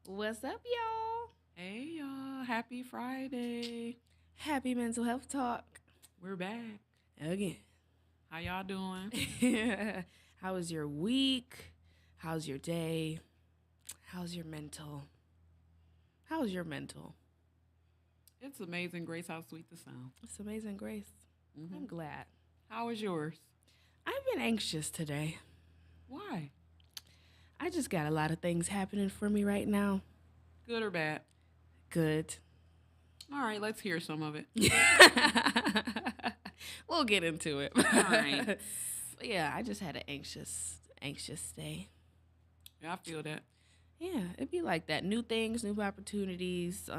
What's up, y'all? Hey y'all, happy Friday. Happy mental health talk We're back. again. How y'all doing? How was your week? How's your day? How's your mental? How's your mental? It's amazing grace how sweet the sound. It's amazing, Grace. I'm hmm glad. How was yours? I've been anxious today. Why? I just got a lot of things happening for me right now. Good or bad? Good. All right, let's hear some of it. We'll get into it. All right. Yeah, I just had an anxious day. Yeah, I feel that. Yeah, it'd be like that. New things, new opportunities.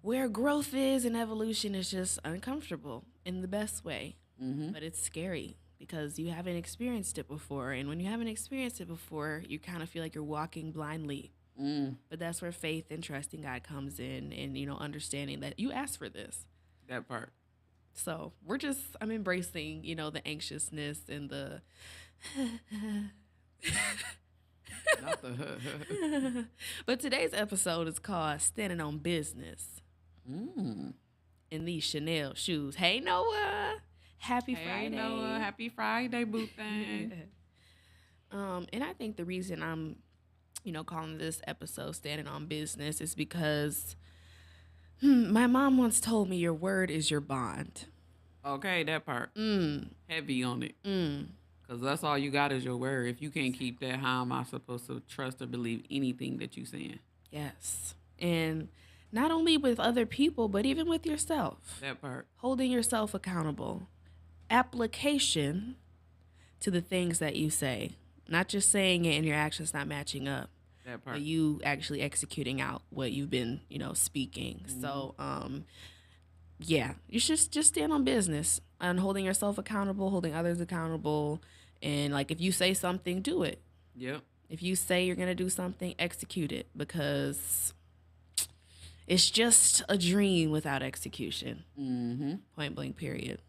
Where growth is and evolution is just uncomfortable in the best way, Mm-hmm. but it's scary because you haven't experienced it before. And when you haven't experienced it before, you kind of feel like you're walking blindly. Mm, But that's where faith and trusting God comes in and, understanding that you asked for this. that part. So I'm embracing, the anxiousness and the. Not the But today's episode is called Standing on Business mm. in these Chanel shoes. Hey, Noah. Happy Hey Friday. Noah, happy Friday, boo thing. And I think the reason I'm, calling this episode Standing on Business is because my mom once told me your word is your bond. Okay, that part. Mm, Heavy on it. mm, Because that's all you got is your word. If you can't keep that, how am I supposed to trust or believe anything that you saying? yes. And not only with other people, but even with yourself. That part. Holding yourself accountable. Application to the things that you say. Not just saying it and your actions not matching up, That part. but you actually executing out what you've been, speaking. So, yeah, you should just stand on business and holding yourself accountable, holding others accountable. And like, if you say something, do it. Yep. If you say you're going to do something, execute it because it's just a dream without execution. Mm-hmm. Point blank, period.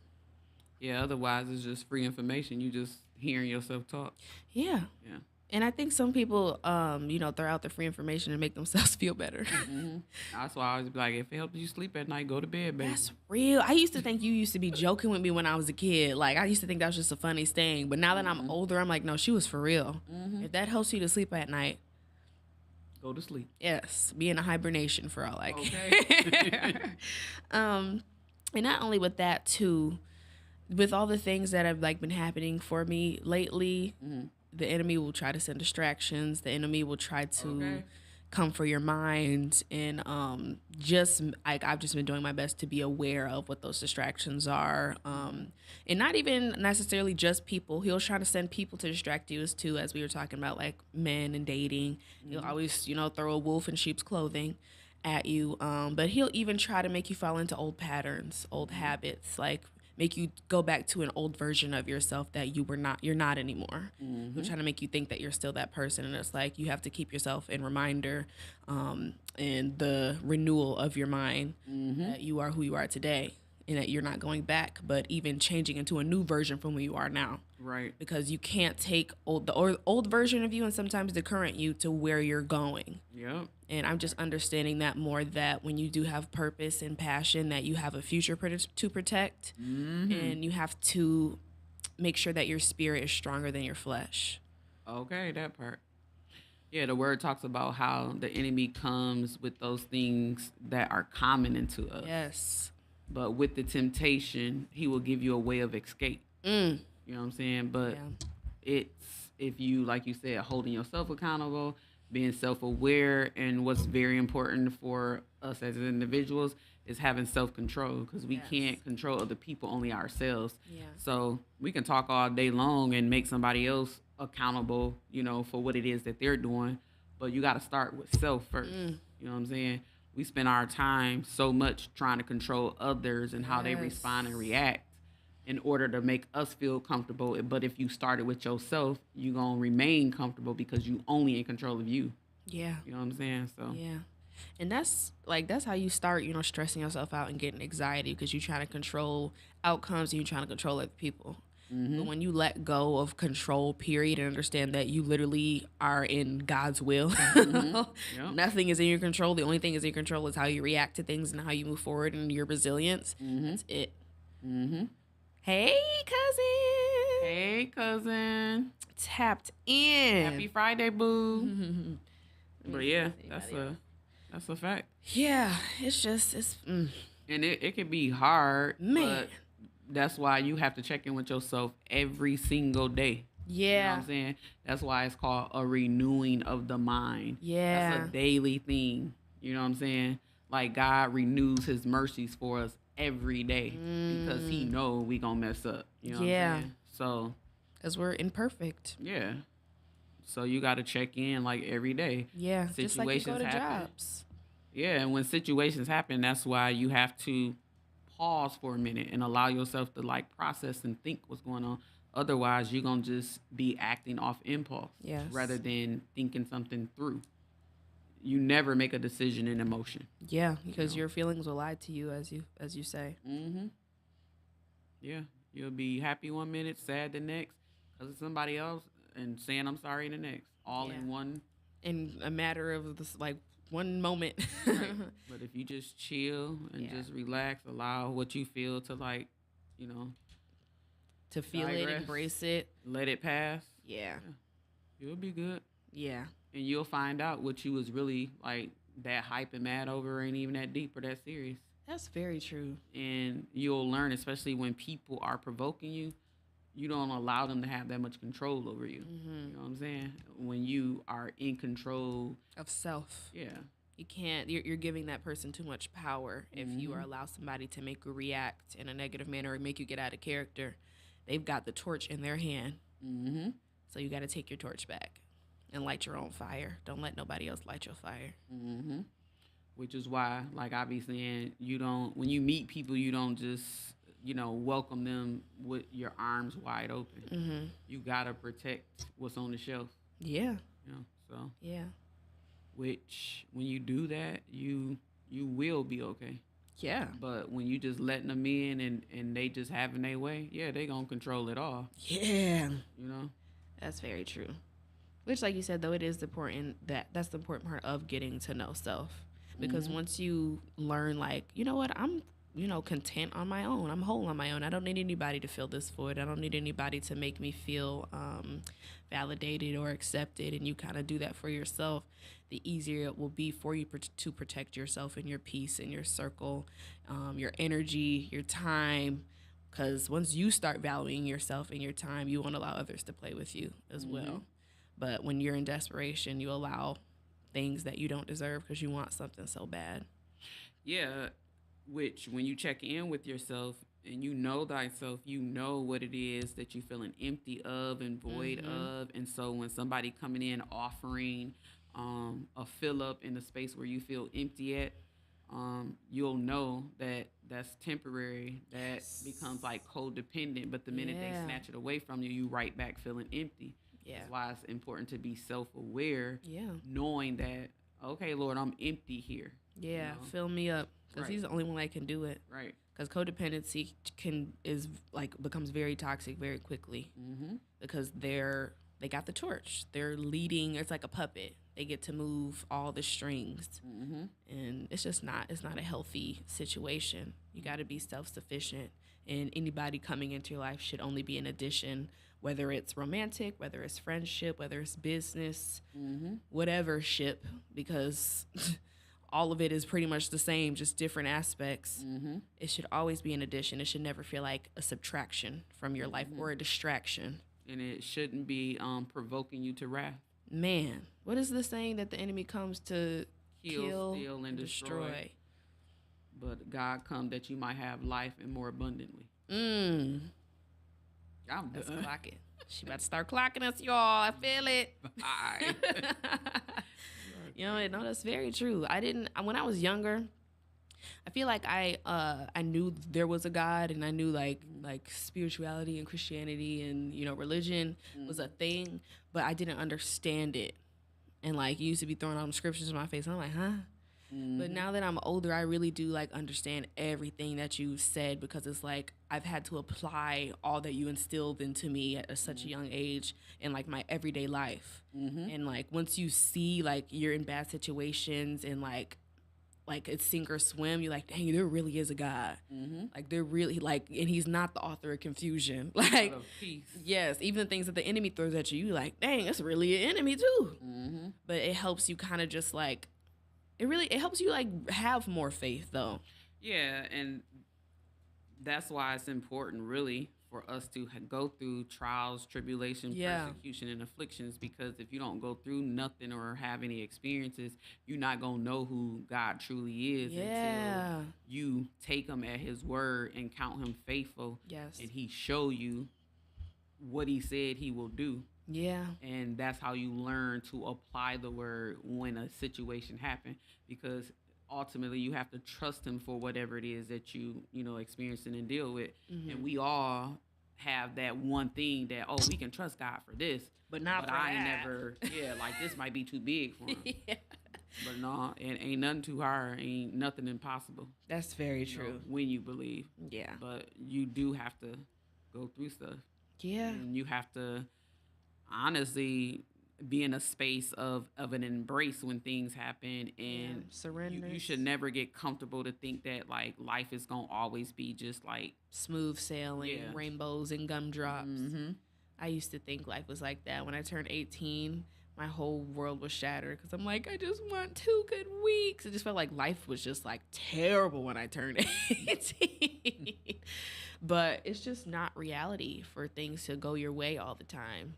Yeah, otherwise it's just free information. You just hearing yourself talk. Yeah. Yeah. And I think some people, throw out the free information and make themselves feel better. Mm-hmm. That's why I always be like, if it helps you sleep at night, go to bed, baby. That's real. I used to think you used to be joking with me when I was a kid. Like, I used to think that was just a funny thing. But now that I'm older, I'm like, no, she was for real. If that helps you to sleep at night, Go to sleep. yes, be in a hibernation for all I Okay. care. And not only with that, too, with all the things that have like been happening for me lately, the enemy will try to send distractions. The enemy will try to Okay. come for your mind, and just like I've just been doing my best to be aware of what those distractions are, and not even necessarily just people. He'll try to send people to distract you as too, as we were talking about, like men and dating. He'll always throw a wolf in sheep's clothing at you, but he'll even try to make you fall into old patterns, old habits, like make you go back to an old version of yourself that you're not anymore. He'll try to make you think that you're still that person, and it's like you have to keep yourself in reminder, and the renewal of your mind, that you are who you are today and that you're not going back, but even changing into a new version from who you are now, Right. because you can't take old version of you and sometimes the current you to where you're going. Yep. And I'm just understanding that more, that when you do have purpose and passion, that you have a future to protect, and you have to make sure that your spirit is stronger than your flesh. Okay, that part. Yeah, the word talks about how the enemy comes with those things that are common into us. Yes. But with the temptation, he will give you a way of escape. Mm. You know what I'm saying? But Yeah. it's, if you, like you said, holding yourself accountable, being self-aware, and what's very important for us as individuals is having self-control, because we Yes. can't control other people, only ourselves. Yeah. So we can talk all day long and make somebody else accountable, for what it is that they're doing, but you got to start with self first. You know what I'm saying? We spend our time so much trying to control others and how they Yes. respond and react in order to make us feel comfortable. But if you started with yourself, you're going to remain comfortable because you only in control of you. Yeah. You know what I'm saying? So, Yeah. And that's how you start, stressing yourself out and getting anxiety, because you're trying to control outcomes and you're trying to control other people. But when you let go of control, period, and understand that you literally are in God's will, Yep. nothing is in your control. The only thing is in your control is how you react to things and how you move forward and your resilience. That's it. Hey, cousin. Hey, cousin. Tapped in. Happy Friday, boo. But yeah, that's a fact. Yeah, it's just And it can be hard, Man. but that's why you have to check in with yourself every single day. You know what yeah. I'm saying? That's why it's called a renewing of the mind. Yeah. That's a daily thing. You know what I'm saying? Like God renews his mercies for us every day because he know we gonna mess up. You know what I'm saying? So, because we're imperfect. yeah. So you got to check in like every day. Yeah, just like you go to happen. jobs. Yeah, and when situations happen, that's why you have to pause for a minute and allow yourself to like process and think what's going on. Otherwise, you're going to just be acting off impulse rather than thinking something through. You never make a decision in emotion. Yeah, because your feelings will lie to you, as you say. Yeah, you'll be happy one minute, sad the next, because of somebody else, and saying I'm sorry the next, all in one. In a matter of this, like one moment. Right. But if you just chill and just relax, allow what you feel to like, you know, to feel digress, it, embrace it, let it pass. Yeah, you'll be good. Yeah, and you'll find out what you was really like that hype and mad over ain't even that deep or that serious. That's very true. And you'll learn, especially when people are provoking you, you don't allow them to have that much control over you. You know what I'm saying? When you are in control of self. Yeah. You can't, you're giving that person too much power if you allow somebody to make you react in a negative manner or make you get out of character. They've got the torch in their hand. So you got to take your torch back and light your own fire. Don't let nobody else light your fire. Which is why, like I be saying, you don't, when you meet people, you don't just, you know, welcome them with your arms wide open. You got to protect what's on the shelf. Yeah. You know, so. Yeah. Which, when you do that, you will be okay. Yeah. But when you just letting them in and they just having their way, yeah, they gonna control it all. Yeah. You know? That's very true. Which, like you said, though, it is important that's the important part of getting to know self. Because once you learn, like, you know what, I'm, you know, content on my own. I'm whole on my own. I don't need anybody to fill this void. I don't need anybody to make me feel validated or accepted. And you kind of do that for yourself. The easier it will be for you to protect yourself and your peace and your circle, your energy, your time. Because once you start valuing yourself and your time, you won't allow others to play with you as well. But when you're in desperation, you allow things that you don't deserve because you want something so bad. Yeah, which when you check in with yourself and you know thyself, you know what it is that you're feeling empty of and void of. And so when somebody coming in offering a fill up in the space where you feel empty at, you'll know that that's temporary. That becomes like codependent. But the minute they snatch it away from you, you right back feeling empty. Yeah. That's why it's important to be self-aware. Yeah. Knowing that, okay, Lord, I'm empty here. Yeah. You know? Fill me up. Because he's the only one that can do it. Right. Because codependency becomes very toxic very quickly. Because they got the torch. They're leading. It's like a puppet. They get to move all the strings. And it's not a healthy situation. You got to be self-sufficient. And anybody coming into your life should only be an addition, whether it's romantic, whether it's friendship, whether it's business, whatever ship, because all of it is pretty much the same, just different aspects. It should always be an addition. It should never feel like a subtraction from your life or a distraction. And it shouldn't be provoking you to wrath. Man, what is the saying that the enemy comes to kill steal, and destroy? But God come that you might have life and more abundantly. Let's clock it. She about to start clocking us, y'all. I feel it. Bye. You know, no, that's very true. When I was younger, I feel like I knew there was a God, and I knew like spirituality and Christianity and, you know, religion was a thing, but I didn't understand it. And like, you used to be throwing out scriptures in my face, and I'm like, huh? But now that I'm older, I really do like understand everything that you said, because it's like I've had to apply all that you instilled into me at such a young age in like my everyday life. And like once you see like you're in bad situations and like it's sink or swim, you're like, dang, there really is a God. Like there really like, and he's not the author of confusion. Like Of peace. yes, even the things that the enemy throws at you, you're like, dang, that's really an enemy too. But it helps you kind of just like, it helps you like have more faith though. Yeah, and that's why it's important, really, for us to go through trials, tribulation, Yeah. persecution, and afflictions. Because if you don't go through nothing or have any experiences, you're not gonna know who God truly is Yeah. until you take Him at His word and count Him faithful. Yes. And He show you what He said He will do. Yeah. And that's how you learn to apply the word when a situation happens, because ultimately you have to trust Him for whatever it is that you know experiencing and deal with. And we all have that one thing that, oh, we can trust God for this, But not for I ain't that. never, yeah, like this might be too big for Him. Yeah. But no, it ain't nothing too hard, ain't nothing impossible, That's very you know, true. when you believe. Yeah. But you do have to go through stuff. Yeah. And you have to honestly be in a space of an embrace when things happen, and Surrender. you should never get comfortable to think that like life is gonna always be just like Smooth sailing, Yeah. rainbows and gumdrops. I used to think life was like that. When I turned 18, my whole world was shattered because I'm like, I just want 2 good weeks. It just felt like life was just like terrible when I turned 18. But it's just not reality for things to go your way all the time.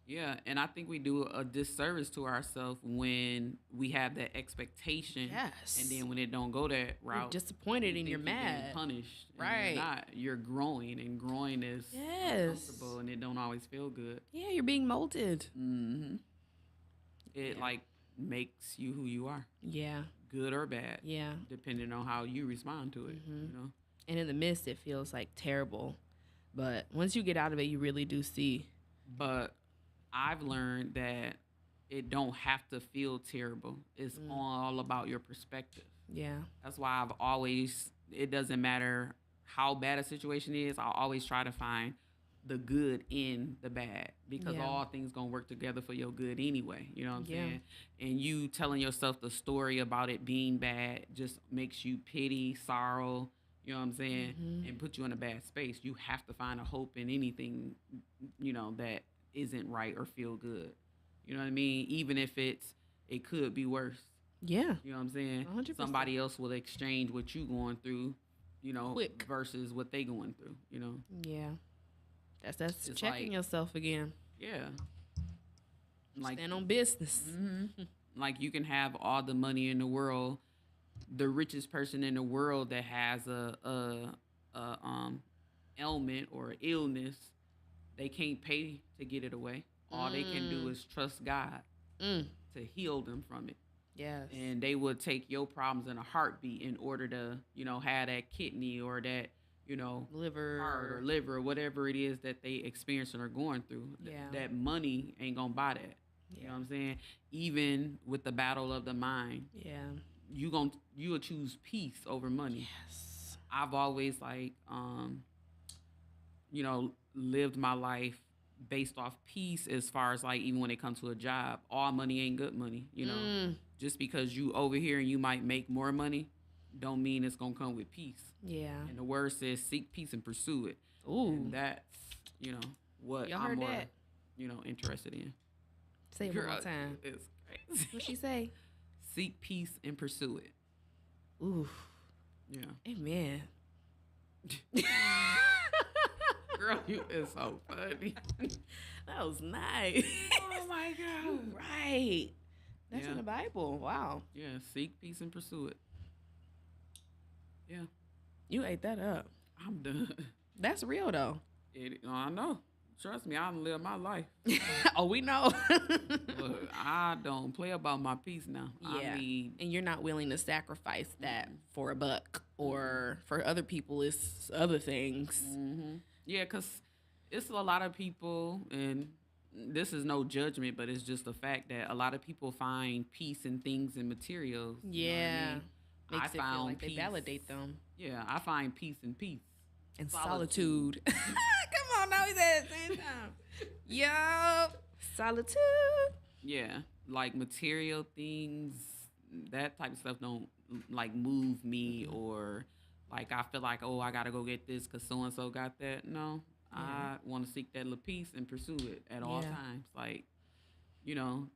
Yeah, and I think we do a disservice to ourselves when we have that expectation, Yes. and then when it don't go that You're route, disappointed you and you're think you're getting mad. punished. And Right. you're not. You're growing, and growing is Yes. uncomfortable, and it don't always feel good. Yeah, you're being molded. It like makes you who you are, Yeah. good or bad, Yeah. depending on how you respond to it. You know. And in the midst, it feels like terrible. But once you get out of it, you really do see. But I've learned that it don't have to feel terrible. It's all about your perspective. Yeah. That's why I've always, it doesn't matter how bad a situation is, I'll always try to find the good in the bad, because Yeah. all things gonna work together for your good anyway. You know what I'm Yeah. saying? And you telling yourself the story about it being bad just makes you pity, sorrow, you know what I'm saying, and put you in a bad space. You have to find a hope in anything, you know, that isn't right or feel good. You know what I mean? Even if it could be worse. Yeah. You know what I'm saying? 100%. Somebody else will exchange what you going through, you know, Quick. versus what they going through, you know? Yeah. That's It's checking like- yourself again. Yeah. Like, Stand on business. like you can have all the money in the world, the richest person in the world that has a ailment or illness, they can't pay to get it away. All they can do is trust God to heal them from it. Yes. And they would take your problems in a heartbeat in order to, you know, have that kidney or that, you know, Liver. heart or liver or whatever it is that they experiencing or going through. Yeah. That money ain't gonna buy that. You know what I'm saying? Even with the battle of the mind, Yeah. you'll choose peace over money. Yes. I've always like you know, lived my life based off peace, as far as like even when it comes to a job. All money ain't good money, you know. Just because you over here and you might make more money don't mean it's gonna come with peace. Yeah. And the word says seek peace and pursue it. Ooh. And that's, you know, what Y'all I'm heard more, that? you know, interested in. Say it one more time. It's crazy. What she say? Seek peace and pursue it. Ooh. Yeah. Amen. Girl, you is so funny. That was nice. Oh my God. Right. That's Yeah. in the Bible. Wow. Yeah, seek peace and pursue it. Yeah, You ate that up. I'm done. That's real though. I know. Trust me, I done lived my life. Oh, we know. Look, I don't play about my peace now. Yeah. I mean, And you're not willing to sacrifice that for a buck, or for other people it's other things. yeah, because it's a lot of people, and this is no judgment, but it's just the fact that a lot of people find peace in things and materials. You know what I Yeah. mean? Makes I it feel found like they peace. validate them. Yeah, I find peace in peace. And solitude. Come on, now we said it at the same time. Yo, solitude. Yeah, like material things, that type of stuff don't like move me, or like I feel like, oh, I gotta go get this because so and so got that. No, I want to seek that little peace and pursue it at all times. Like, you know,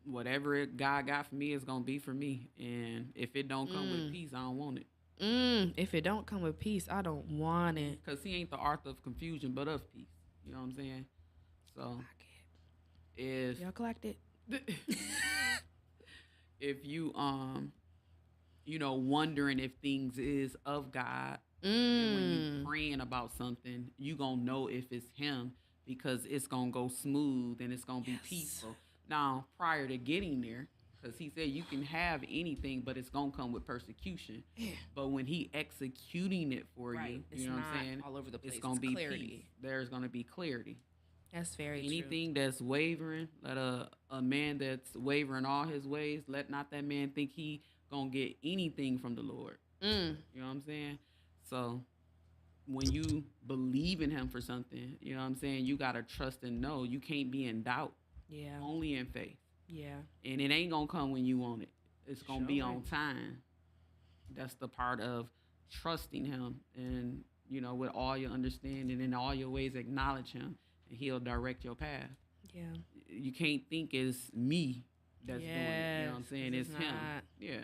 whatever God got for me is gonna be for me, and if it don't come with peace, I don't want it. If it don't come with peace, I don't want it. Cause He ain't the author of confusion, but of peace. You know what I'm saying? So if Y'all clocked it. if you you know, wondering if things is of God, and when you praying about something, you gonna know if it's Him, because it's gonna go smooth and it's gonna be peaceful. Now, prior to getting there, because He said you can have anything, but it's gonna come with persecution. Yeah. But when He executing it for you, it's you know what not I'm saying? all over the place. It's gonna It's be clarity. peace. There's gonna be clarity. That's very true. Anything that's wavering, let a man that's wavering all his ways, let not that man think he gonna get anything from the Lord. You know what I'm saying? So when you believe in Him for something, you know what I'm saying, you gotta trust and know. You can't be in doubt. Yeah. Only in faith. Yeah. And it ain't gonna come when you want it. It's gonna be on time. That's the part of trusting Him, and you know, with all your understanding and all your ways, acknowledge Him, and He'll direct your path. Yeah. You can't think it's me that's doing it. You know what I'm saying? It's Him. not. Yeah.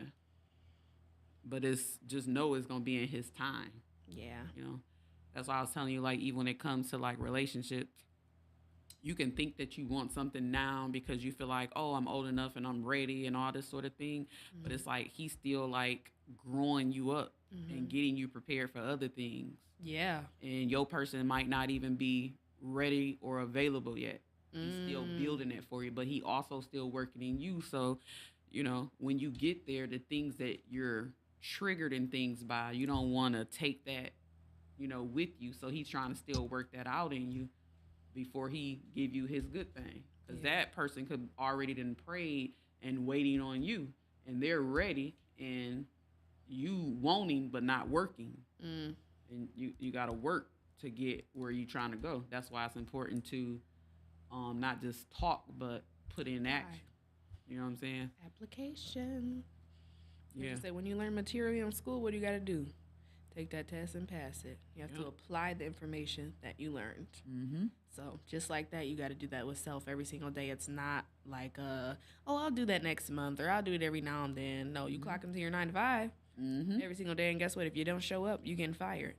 But it's just know it's gonna be in His time. Yeah. You know, that's why I was telling you, like, even when it comes to like relationships, you can think that you want something now because you feel like, oh, I'm old enough and I'm ready and all this sort of thing. But it's like He's still like growing you up and getting you prepared for other things. Yeah. And your person might not even be ready or available yet. He's still building it for you, but He also still working in you. So, you know, when you get there, the things that you're triggered in things by, you don't want to take that, you know, with you. So He's trying to still work that out in you before He give you His good thing. Because that person could already done prayed and waiting on you, and they're ready, and you wanting but not working. And you got to work to get where you trying to go. That's why it's important to not just talk, but put in action. You know what I'm saying? Application. Yeah. Like I say, when you learn material in school, what do you got to do? Take that test and pass it. You have to apply the information that you learned. So just like that, you got to do that with self every single day. It's not like, oh, I'll do that next month, or I'll do it every now and then. No, you clock into your 9 to 5 every single day, and guess what? If you don't show up, you getting fired.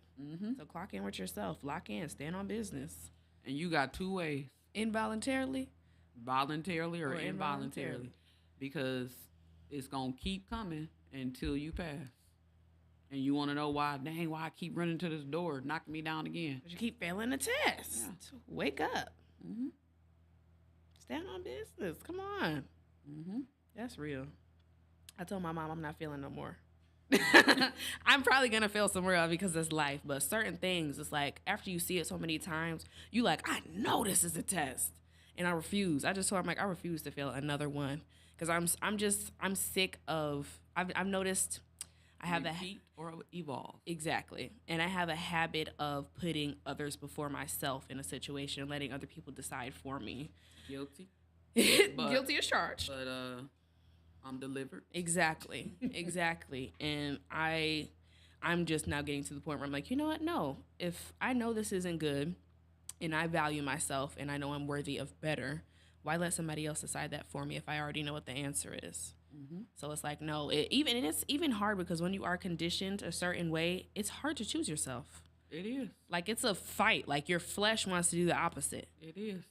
So clock in with yourself. Lock in. Stand on business. And you got two ways. Involuntarily. Voluntarily or involuntarily. Because it's going to keep coming until you pass. And you want to know why? Dang, why I keep running to this door, knocking me down again? But you keep failing the test. Yeah. Wake up. Stand on business. Come on. That's real. I told my mom I'm not feeling no more. I'm probably going to fail somewhere else because it's life. But certain things, it's like after you see it so many times, you like, I know this is a test. And I refuse. I just told her, I'm like, I refuse to fail another one. Because I'm sick of, I've noticed I have Repeat or evolve. Exactly. And I have a habit of putting others before myself in a situation and letting other people decide for me. Guilty. Guilty as charged. But I'm delivered. Exactly. Exactly. And I'm just now getting to the point where I'm like, you know what? No. If I know this isn't good and I value myself and I know I'm worthy of better, why let somebody else decide that for me if I already know what the answer is? So it's like, no, it's even hard because when you are conditioned a certain way, it's hard to choose yourself. It is. Like, it's a fight. Like, your flesh wants to do the opposite. It is.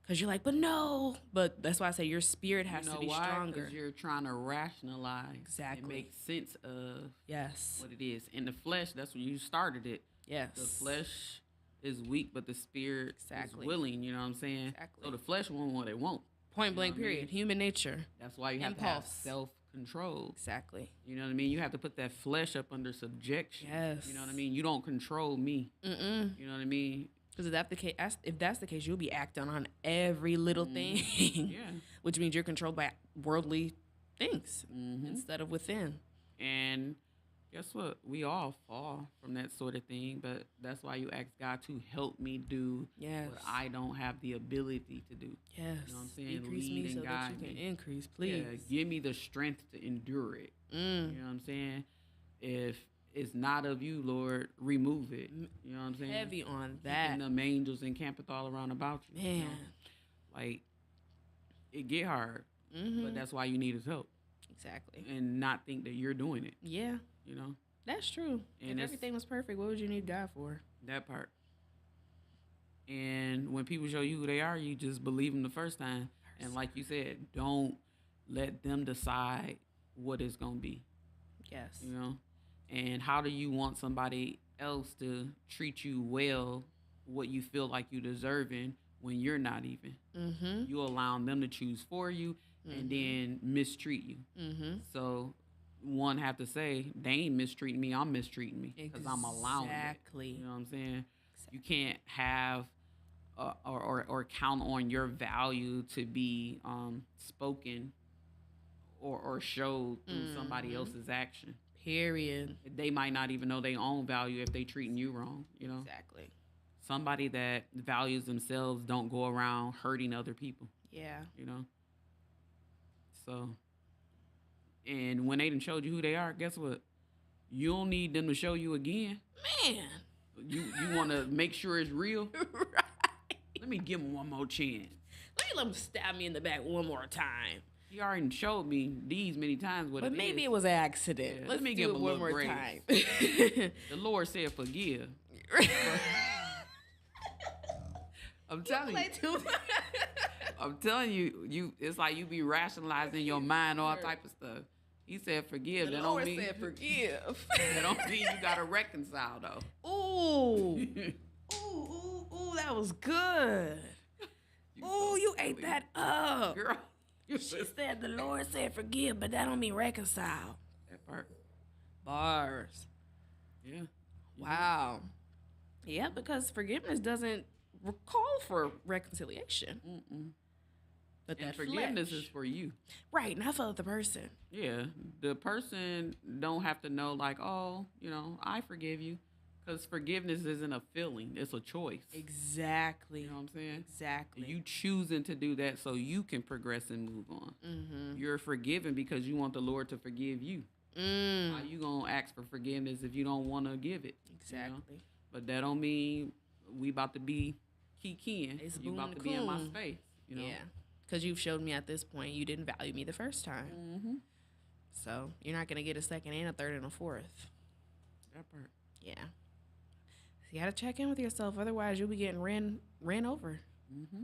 Because you're like, but no. But that's why I say your spirit has to be stronger. Because you're trying to rationalize. Exactly. And make sense of yes. what it is. In the flesh, that's when you started it. Yes. The flesh is weak, but the spirit is willing. You know what I'm saying? Exactly. So the flesh won't what it won't. Point blank, period. Human nature. That's why you have to have self-control. Exactly. You know what I mean? You have to put that flesh up under subjection. Yes. You know what I mean? You don't control me. You know what I mean? Because if that's the case, you'll be acting on every little thing, Yeah. which means you're controlled by worldly things Mm-hmm. instead of within. And guess what? We all fall from that sort of thing, but that's why you ask God to help me do Yes. what I don't have the ability to do. Yes. You know what I'm saying? Decrease Lead me and so that guide you can me. increase, please. Yeah, give me the strength to endure it. You know what I'm saying? If it's not of you, Lord, remove it. You know what I'm saying? Heavy on And that. them angels encampeth all around about you. Man. You know? Like, it get hard, but that's why you need his help. Exactly. And not think that you're doing it. Yeah. You know? That's true. And if everything was perfect, what would you need God for? That part. And when people show you who they are, you just believe them the first time. And like you said, don't let them decide what it's going to be. Yes. You know? And how do you want somebody else to treat you well, what you feel like you deserving when you're not even? You allowing them to choose for you and then mistreat you. So one have to say, they ain't mistreating me, I'm mistreating me because I'm allowing it. Exactly. You know what I'm saying? You can't have or count on your value to be spoken or showed through somebody else's action. Period. They might not even know their own value if they treating you wrong, you know? Exactly. Somebody that values themselves don't go around hurting other people, Yeah. you know? So, and when they done showed you who they are, guess what? You don't need them to show you again. Man. You want to make sure it's real? Right. Let me give them one more chance. Let him stab me in the back one more time. He already showed me these many times what But it maybe is. it was an accident. Yeah, Let's let me do give it him a one little more grace. time. The Lord said forgive. I'm telling you. Play too much. I'm telling you, it's like you be rationalizing in your mind all type of stuff. He said forgive. The That Lord don't mean said forgive. that don't mean you gotta reconcile though. Ooh. Ooh, that was good. so You silly. ate that up. Girl. You She said the Lord said forgive, but that don't mean reconcile. that part. Bars. Yeah. Wow. Yeah, because forgiveness doesn't call for reconciliation. But And that forgiveness flesh. is for you. Right, not for the other person. Yeah. The person don't have to know like, oh, you know, I forgive you. Because forgiveness isn't a feeling. It's a choice. Exactly. You know what I'm saying? Exactly. You choosing to do that so you can progress and move on. You're forgiven because you want the Lord to forgive you. How you gonna ask for forgiveness if you don't want to give it? Exactly. You know? But that don't mean we about to be keying. It's You boom about the to be in my coon. space. You know? Yeah. Because you've showed me at this point you didn't value me the first time. So you're not going to get a second and a third and a fourth. That part. Yeah. So you got to check in with yourself. Otherwise, you'll be getting ran over.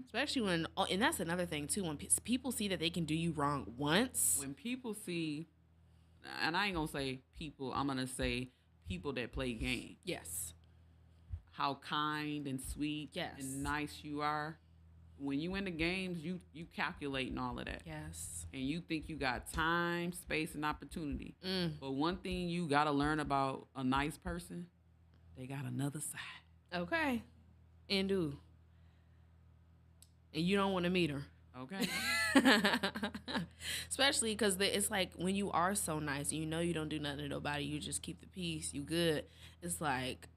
Especially when, and that's another thing too, when people see that they can do you wrong once. When people see, and I ain't gonna say people, I'm gonna say people that play games. Yes. How kind and sweet and nice you are. When you in the games, you calculating all of that. Yes. And you think you got time, space, and opportunity. But one thing you got to learn about a nice person, they got another side. Okay. And do. And you don't want to meet her. Okay. Especially because it's like when you are so nice and you know you don't do nothing to nobody, you just keep the peace, you good. It's like,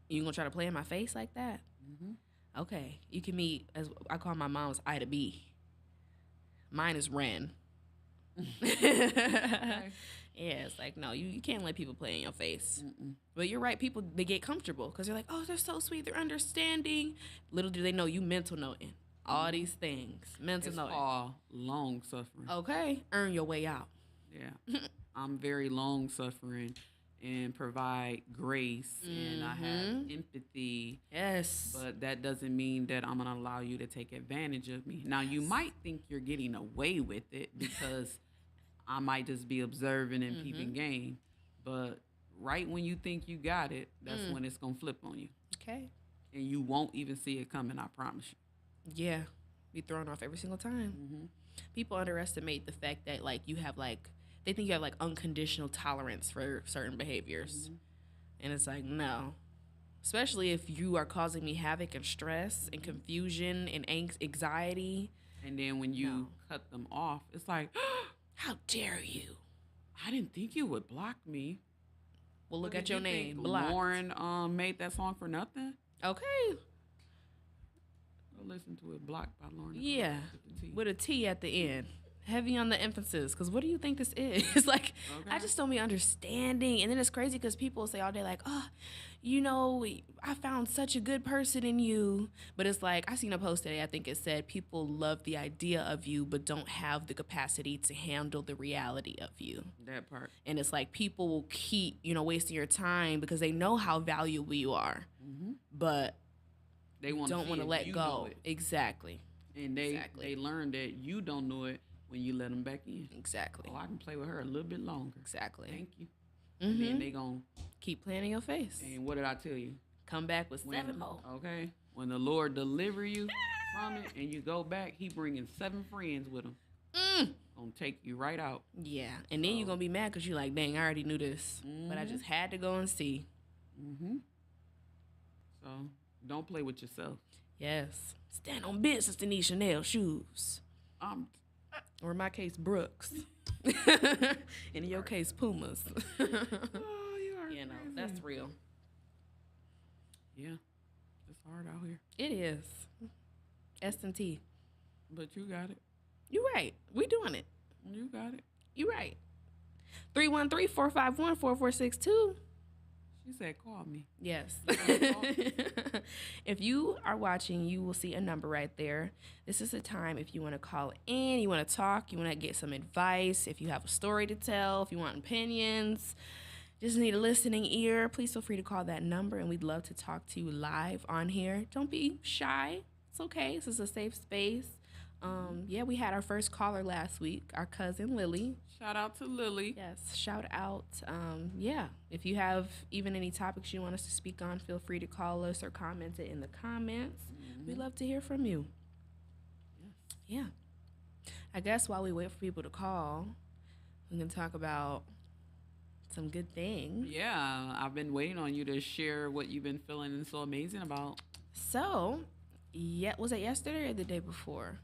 you gonna try to play in my face like that? Okay, you can meet, as I call my mom's I to B. Mine is Ren. Okay. Yeah, it's like, no, you can't let people play in your face. But you're right, people, they get comfortable because they're like, oh, they're so sweet, they're understanding. Little do they know you mental noting. All these things, mental It's noting. called long suffering. Okay, earn your way out. Yeah. I'm very long suffering and provide grace and I have empathy. Yes. But that doesn't mean that I'm going to allow you to take advantage of me. Now, you might think you're getting away with it because I might just be observing and peeping game. But right when you think you got it, that's when it's going to flip on you. Okay. And you won't even see it coming, I promise you. Yeah. Be thrown off every single time. People underestimate the fact that, like, you have, like, they think you have, like, unconditional tolerance for certain behaviors. And it's like, no. especially if you are causing me havoc and stress and confusion and anxiety. And then when you No. cut them off, it's like, How dare you? I didn't think you would block me. Well, look What, at did your you name. think Blocked. Lauryn made that song for nothing? Okay. Go listen to it. Blocked by Lauryn Nichole Yeah. with the T. With a T at the end. Heavy on the emphasis. Because what do you think this is? Like, Okay. I just don't be understanding. And then it's crazy because people say all day, like, oh, you know, I found such a good person in you. But it's like, I seen a post today, I think it said, people love the idea of you, but don't have the capacity to handle the reality of you. That part. And it's like people will keep, wasting your time because they know how valuable you are. But They want don't want to let go. It. Exactly. And they learn that you don't know it when you let them back in. Exactly. Oh, I can play with her a little bit longer. Exactly. Thank you. And then they gon' Keep playing in your face. and what did I tell you? Come back with 7 more. Okay. When the Lord deliver you from it and you go back, he bringing 7 friends with him. Gonna take you right out. Yeah. And then you're going to be mad because you're like, dang, I already knew this. But I just had to go and see. So don't play with yourself. Yes. Stand on business to need Chanel shoes. Or in my case, Brooks. And in your case, Pumas. Oh, you are crazy. That's real. Yeah. It's hard out here. It is. S&T. But you got it. You right. We doing it. You got it. You right. 313-451-4462. She said, call me. Yes. If you are watching, you will see a number right there. This is the time if you want to call in, you want to talk, you want to get some advice, if you have a story to tell, if you want opinions, just need a listening ear, please feel free to call that number, and we'd love to talk to you live on here. Don't be shy. It's okay. This is a safe space. Yeah, we had our first caller last week, our cousin Lily. Shout out to Lily. Yes, shout out. Yeah, if you have even any topics you want us to speak on, feel free to call us or comment it in the comments. We'd love to hear from you. Yeah. I guess while we wait for people to call, we can talk about some good things. Yeah, I've been waiting on you to share what you've been feeling and so amazing about. So, yeah, was it yesterday or the day before?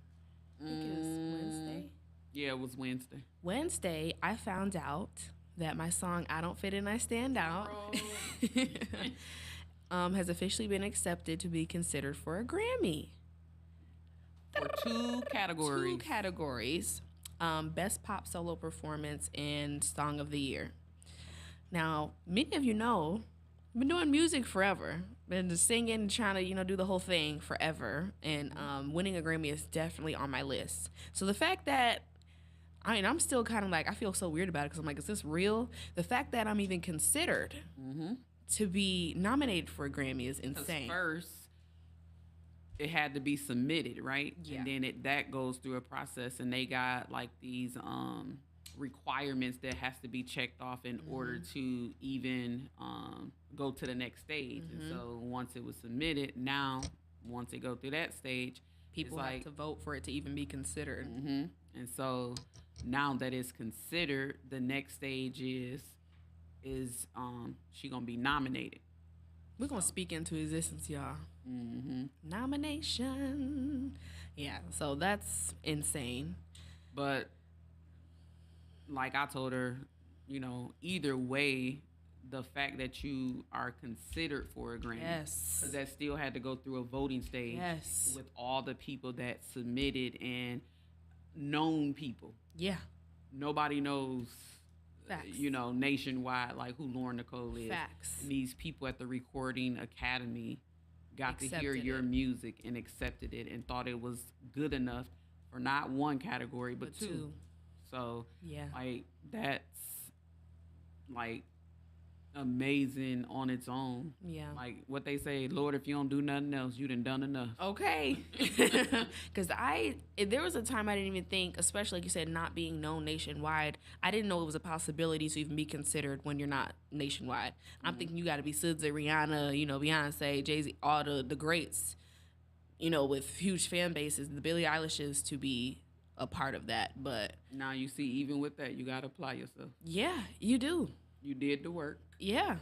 I think it was Wednesday. Yeah, it was Wednesday. Wednesday, I found out that my song "I Don't Fit In, I Stand Out" has officially been accepted to be considered for a Grammy. For 2 categories. 2 categories: Best Pop Solo Performance and Song of the Year. Now, many of you know, I've been doing music forever. Been singing and trying to, do the whole thing forever. And winning a Grammy is definitely on my list. So the fact that, I'm still kind of like, I feel so weird about it because I'm like, is this real? The fact that I'm even considered to be nominated for a Grammy is insane. First, it had to be submitted, right? Yeah. And then that goes through a process, and they got like these requirements that has to be checked off in order to even go to the next stage. And so once it was submitted, now once it go through that stage, People have to vote for it to even be considered. And so now that it's considered, the next stage is she gonna be nominated. We're going to speak into existence, y'all. Nomination. Yeah, so that's insane. But like I told her, either way, the fact that you are considered for a Grammy, Yes. 'cause that still had to go through a voting stage Yes. with all the people that submitted and known people. Yeah. Nobody knows, Facts. nationwide, like who Lauryn Nichole is. Facts. And these people at the Recording Academy got to hear Accepted your it. music and accepted it and thought it was good enough for not one category, but two. So, Yeah. like, that's, like, amazing on its own. Yeah. Like, what they say, Lord, if you don't do nothing else, you done done enough. Okay. Because there was a time I didn't even think, especially like you said, not being known nationwide, I didn't know it was a possibility to even be considered when you're not nationwide. I'm thinking you got to be SZA, Rihanna, Beyonce, Jay-Z, all the greats, with huge fan bases, the Billie Eilishes to be a part of that. But Now, you see, even with that, you got to apply yourself. yeah, you do. You did the work. Yeah.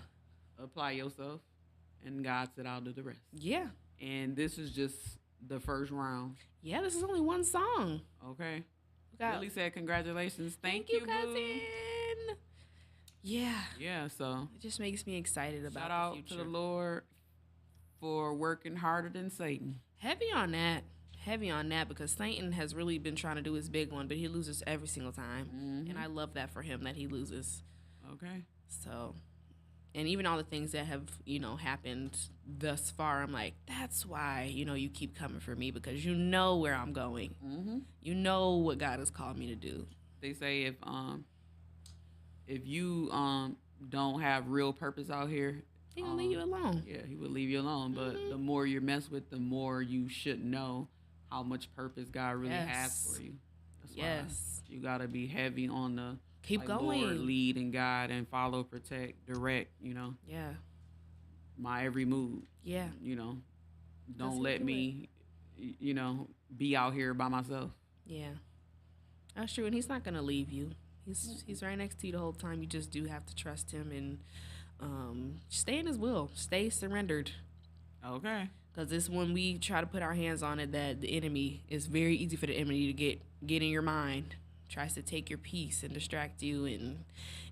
Apply yourself. And God said, I'll do the rest. Yeah. And this is just the first round. Yeah, this is only one song. Okay. We got, Really said congratulations. Thank you, you, cousin. boo. Yeah. Yeah, so It just makes me excited about shout the out future. to the Lord for working harder than Satan. Heavy on that. Heavy on that, because Satan has really been trying to do his big one, but he loses every single time. And I love that for him, that he loses. Okay. So, and even all the things that have, happened thus far, I'm like, that's why, you keep coming for me, because you know where I'm going. You know what God has called me to do. They say if you don't have real purpose out here, He gonna leave you alone. yeah, he will leave you alone. But the more you mess with, the more you should know how much purpose God really has for you. That's why you gotta be heavy on the Keep going. Lord, lead and guide and follow, protect, direct. Yeah. My every move. Yeah. Don't let me, be out here by myself. Yeah. That's true, and he's not gonna leave you. He's right next to you the whole time. You just do have to trust him and stay in his will. Stay surrendered. Okay. Because it's when we try to put our hands on it that the enemy, is very easy for the enemy to get in your mind, tries to take your peace and distract you, and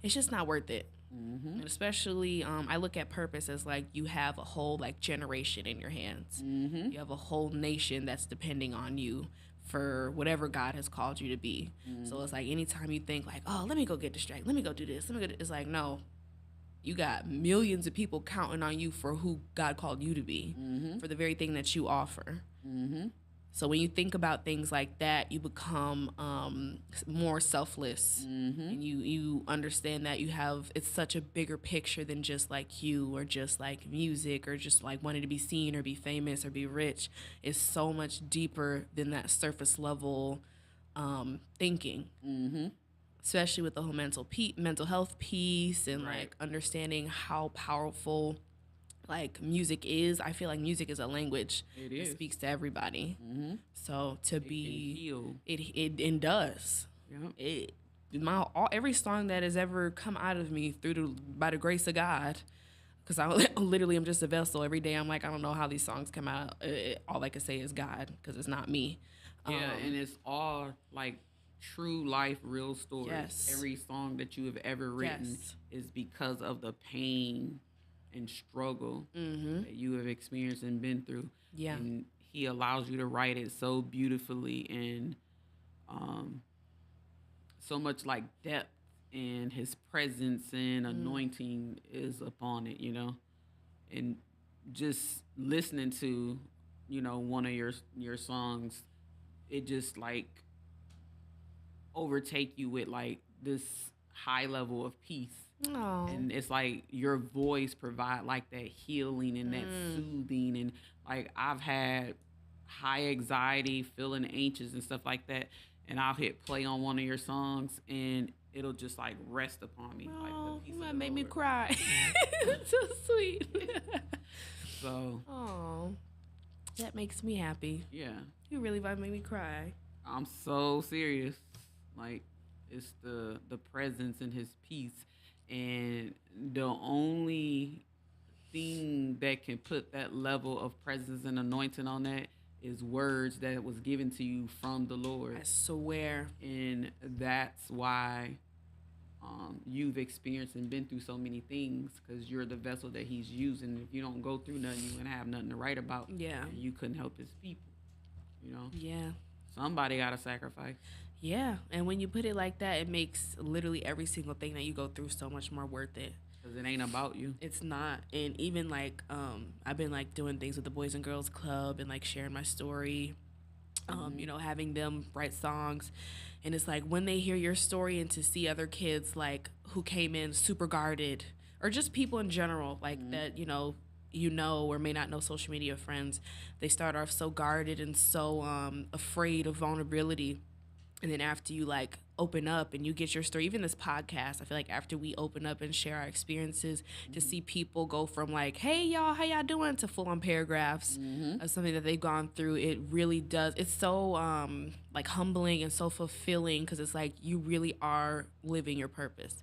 it's just not worth it. And especially, I look at purpose as like you have a whole like generation in your hands. You have a whole nation that's depending on you for whatever God has called you to be. So it's like anytime you think like, oh, let me go get distracted, let me go do this, it's like, no, you got millions of people counting on you for who God called you to be, for the very thing that you offer. So when you think about things like that, you become more selfless, and you understand that it's such a bigger picture than just like you, or just like music, or just like wanting to be seen or be famous or be rich. It's so much deeper than that surface level thinking. Especially with the whole mental health piece, and like understanding how powerful like music is. I feel like music is a language that speaks to everybody. So to it does. Every song that has ever come out of me by the grace of God, because I literally am just a vessel. Every day I'm like, I don't know how these songs come out. All I can say is God, because it's not me. Yeah, and it's all like true life, real stories. Yes. Every song that you have ever written is because of the pain and struggle that you have experienced and been through. Yeah. And he allows you to write it so beautifully, and so much like depth, and his presence and anointing is upon it, and just listening to, one of your songs, it just like overtake you with like this high level of peace. Aww. And it's like your voice provide like that healing and that soothing. And like I've had high anxiety, feeling anxious and stuff like that, and I'll hit play on one of your songs and it'll just like rest upon me. Like the peace You of might the make me Lord. cry. It's so sweet. So that makes me happy. yeah, You really might make me cry. I'm so serious. Like it's the presence and his peace. And the only thing that can put that level of presence and anointing on that is words that was given to you from the Lord. I swear. And that's why you've experienced and been through so many things, because you're the vessel that he's using. If you don't go through nothing, you're going to have nothing to write about. Yeah. And you couldn't help his people, Yeah. Somebody got to sacrifice. Yeah. And when you put it like that, it makes literally every single thing that you go through so much more worth it. Because it ain't about you. It's not. And even like I've been like doing things with the Boys and Girls Club and like sharing my story, having them write songs. And it's like when they hear your story and to see other kids like who came in super guarded, or just people in general like that, or may not know social media friends, they start off so guarded and so afraid of vulnerability. And then after you like open up and you get your story, even this podcast, I feel like after we open up and share our experiences, to see people go from like, hey y'all, how y'all doing, to full on paragraphs of something that they've gone through, it really does. It's so like humbling and so fulfilling because it's like you really are living your purpose,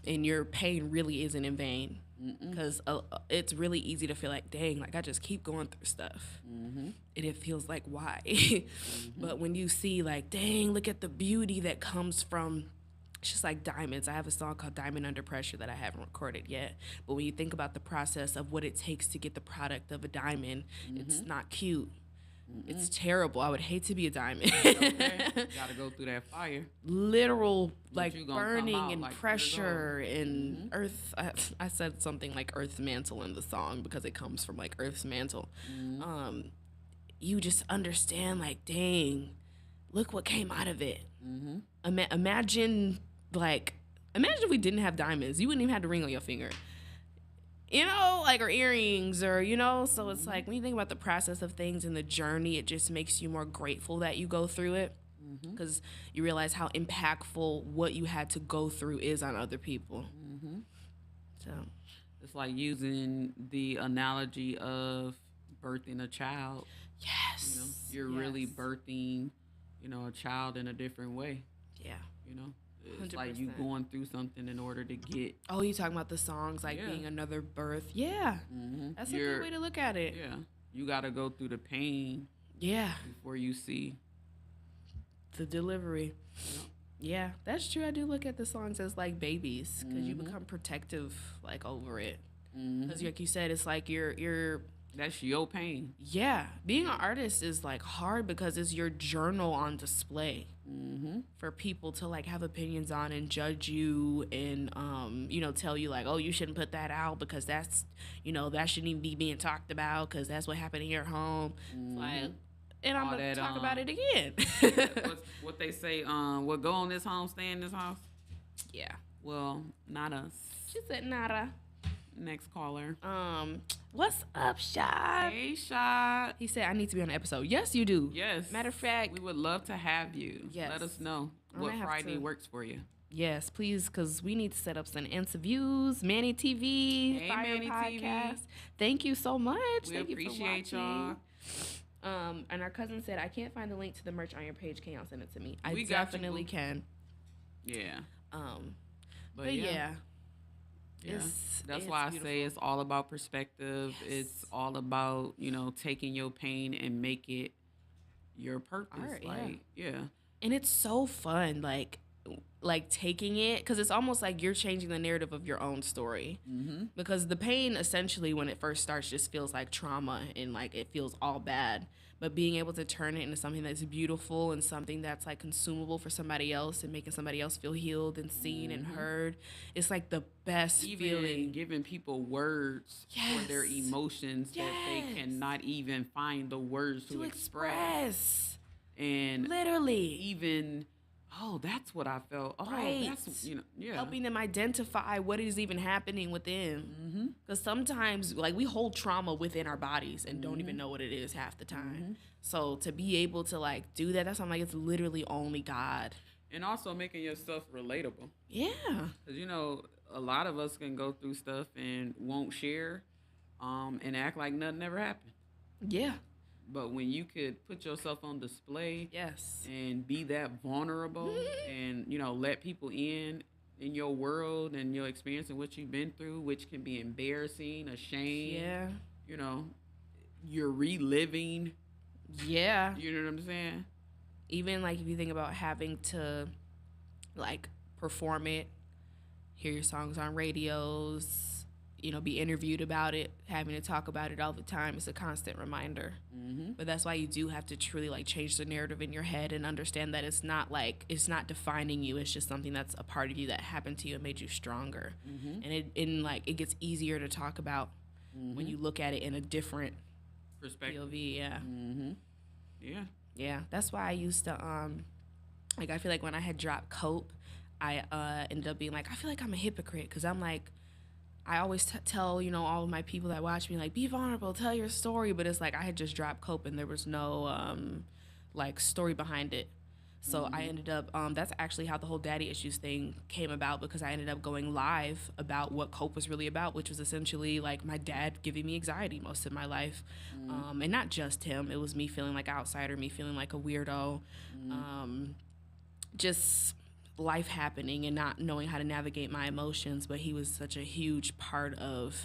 and your pain really isn't in vain. Because it's really easy to feel like, dang, like I just keep going through stuff, and it feels like why. But when you see like, dang, look at the beauty that comes from. It's just like diamonds. I have a song called Diamond Under Pressure that I haven't recorded yet. But when you think about the process of what it takes to get the product of a diamond, it's not cute. It's terrible. I would hate to be a diamond. Okay. Gotta go through that fire. Literal, But like you gonna come burning out and like pure pressure gold. and earth. I said something like Earth's mantle in the song because it comes from like Earth's mantle. You just understand, like, dang, look what came out of it. Imagine if we didn't have diamonds, you wouldn't even have the ring on your finger, like, or earrings, or so it's like when you think about the process of things and the journey, it just makes you more grateful that you go through it, because you realize how impactful what you had to go through is on other people. So It's like using the analogy of birthing a child. yes, You're really birthing, a child in a different way. yeah. It's like you 100%. going through something in order to get. Oh, you talking about the songs like Yeah. being another birth? Yeah, that's a good way to look at it. Yeah, you got to go through the pain Yeah, before you see. the delivery. Yeah, that's true. I do look at the songs as like babies because you become protective like over it. Because like you said, it's like you're That's your pain. yeah. Being an artist is like hard because it's your journal on display for people to like have opinions on and judge you and tell you like, oh, you shouldn't put that out because that's that shouldn't even be being talked about because that's what happened in your home. It's like, and I'm All gonna that, talk about it again. what they say, what go on this home, stay in this house. Yeah. Well, not us. She said nada. Next caller. What's up, Shad? Hey, Shad. He said I need to be on the episode. Yes, you do. Yes. Matter of fact, we would love to have you. Yes. Let us know I'm what gonna have Friday to- works for you. yes, please, because we need to set up some interviews. Manny TV, Hey, Fire Manny TV. Podcast. Thank you so much. We Thank appreciate you for y'all. watching. And our cousin said, I can't find the link to the merch on your page. Can y'all send it to me? I We got you, definitely boo. can. Yeah. But yeah. Yeah. It's- That's it's why I beautiful. say it's all about perspective. Yes. It's all about, taking your pain and make it your purpose. Art, yeah. like, yeah. And it's so fun, like taking it, because it's almost like you're changing the narrative of your own story. Because the pain, essentially, when it first starts, just feels like trauma and like it feels all bad. But being able to turn it into something that's beautiful and something that's like consumable for somebody else and making somebody else feel healed and seen and heard, it's like the best Even feeling. giving people words for their Yes. emotions that they Yes. cannot even find the words to express. And Literally. even, oh, that's what I felt. Oh, Right. that's, yeah. Helping them identify what is even happening within. Because sometimes, like, we hold trauma within our bodies and don't even know what it is half the time. So to be able to, like, do that, that's something like it's literally only God. And also making yourself relatable. Yeah. Because, a lot of us can go through stuff and won't share and act like nothing ever happened. Yeah. But when you could put yourself on display Yes. and be that vulnerable and, let people in your world and your experience and what you've been through, which can be embarrassing, a shame. Yeah. You're reliving. Yeah. You know what I'm saying? Even, like, if you think about having to, like, perform it, hear your songs on radios, be interviewed about it, having to talk about it all the time, it's a constant reminder. But that's why you do have to truly, like, change the narrative in your head and understand that it's not defining you. It's just something that's a part of you that happened to you and made you stronger. And it gets easier to talk about when you look at it in a different Perspective. POV. Yeah. Yeah. Yeah, that's why I used to I feel like when I had dropped Cope, I ended up being like, I feel like I'm a hypocrite because I'm like, I always tell all of my people that watch me, like, be vulnerable, tell your story, but it's like I had just dropped Cope and there was no like story behind it. So I ended up, that's actually how the whole daddy issues thing came about, because I ended up going live about what Cope was really about, which was essentially like my dad giving me anxiety most of my life. And not just him, it was me feeling like an outsider, me feeling like a weirdo, just life happening and not knowing how to navigate my emotions. But he was such a huge part of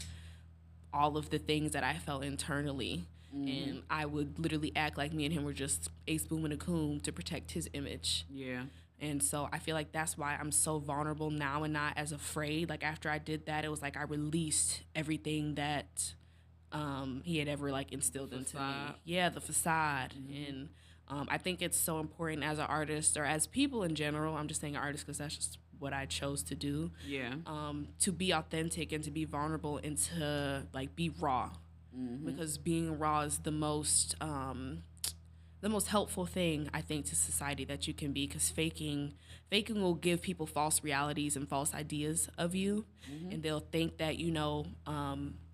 all of the things that I felt internally. And I would literally act like me and him were just ace boom and a coon to protect his image. Yeah. And so I feel like that's why I'm so vulnerable now and not as afraid. Like after I did that, it was like I released everything that he had ever like instilled into me. Yeah, the facade. And I think it's so important as an artist, or as people in general. I'm just saying artist because that's just what I chose to do. Yeah. To be authentic and to be vulnerable and to like be raw. Because being raw is the most helpful thing I think to society that you can be, because faking will give people false realities and false ideas of you, and they'll think that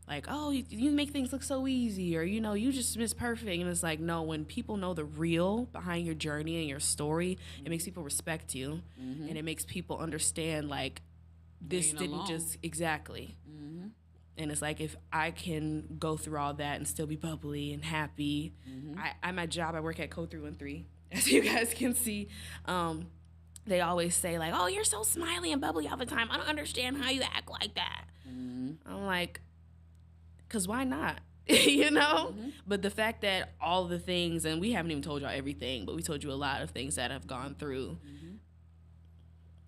like, oh, you make things look so easy, or you just miss perfect. And it's like, no, when people know the real behind your journey and your story, it makes people respect you, and it makes people understand like this didn't alone. Just exactly. And it's like, if I can go through all that and still be bubbly and happy, I'm at job. I work at Code 313, as you guys can see. They always say like, oh, you're so smiley and bubbly all the time. I don't understand how you act like that. I'm like, because why not? But the fact that all the things, and we haven't even told y'all everything, but we told you a lot of things that have gone through.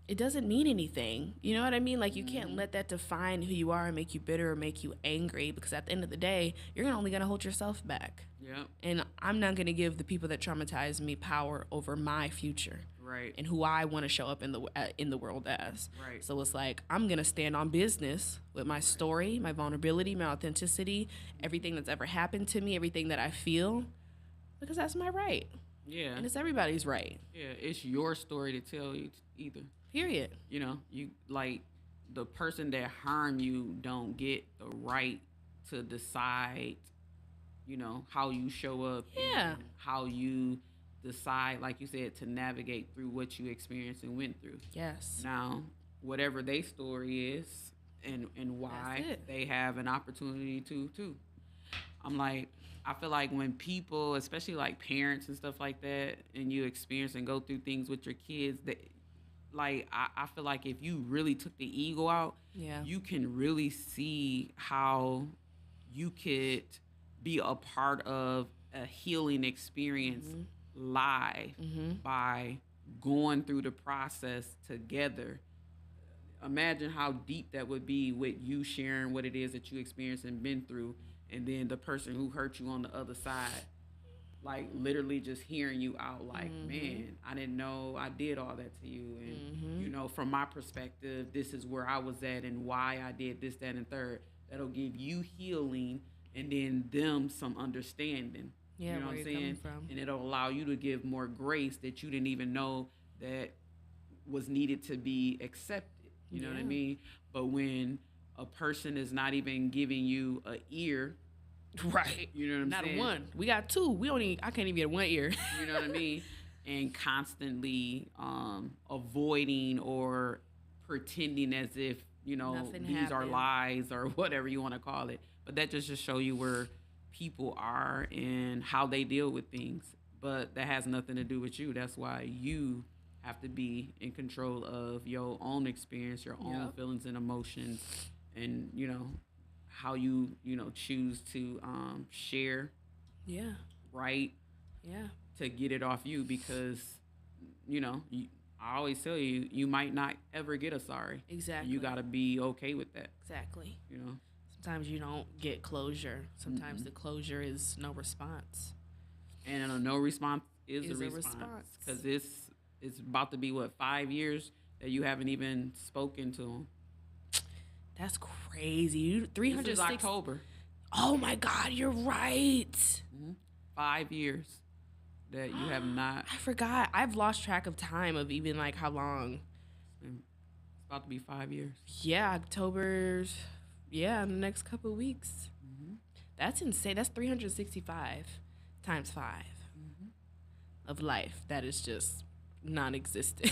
It doesn't mean anything. You know what I mean? Like, you can't let that define who you are and make you bitter or make you angry, because at the end of the day, you're only going to hold yourself back. Yeah. And I'm not going to give the people that traumatize me power over my future. Right. And who I want to show up in the world as. Right. So it's like, I'm going to stand on business with my story, my vulnerability, my authenticity, everything that's ever happened to me, everything that I feel, because that's my right. Yeah. And it's everybody's right. Yeah, it's your story to tell you either. Period. You like, the person that harmed you don't get the right to decide, how you show up. Yeah. And how you decide, like you said, to navigate through what you experienced and went through. Yes. Now, whatever their story is and why, they have an opportunity to too. I'm like, I feel like when people, especially like parents and stuff like that, and you experience and go through things with your kids, that, like, I feel like if you really took the ego out, you can really see how you could be a part of a healing experience live by going through the process together. Imagine how deep that would be with you sharing what it is that you experienced and been through, and then the person who hurt you on the other side, like, literally just hearing you out, like, man, I didn't know I did all that to you. And, from my perspective, this is where I was at and why I did this, that, and third. That'll give you healing and then them some understanding. Yeah, you know where what I'm you're saying? coming from. And it'll allow you to give more grace that you didn't even know that was needed to be accepted. You know what I mean? But when a person is not even giving you an ear, right? You know what I'm saying? Not a one. We got two. I can't even get one ear. You know what I mean? And constantly avoiding or pretending as if, Nothing these happened. are lies or whatever you want to call it. But that just show you where people are and how they deal with things. But that has nothing to do with you. That's why you have to be in control of your own experience, your own feelings and emotions, and, how you, choose to share, right, to get it off you, because, I always tell you, you might not ever get a sorry. Exactly. You got to be okay with that. Exactly. Sometimes you don't get closure. Sometimes the closure is no response. And a no response is a response. Because it's about to be, 5 years that you haven't even spoken to them. That's crazy. 360. This is October. Oh my God, you're right. 5 years that you have not. I forgot. I've lost track of time of even like how long. It's about to be 5 years. Yeah, October's. Yeah, in the next couple of weeks. That's insane. That's 365 times 5 of life. That is just non-existent.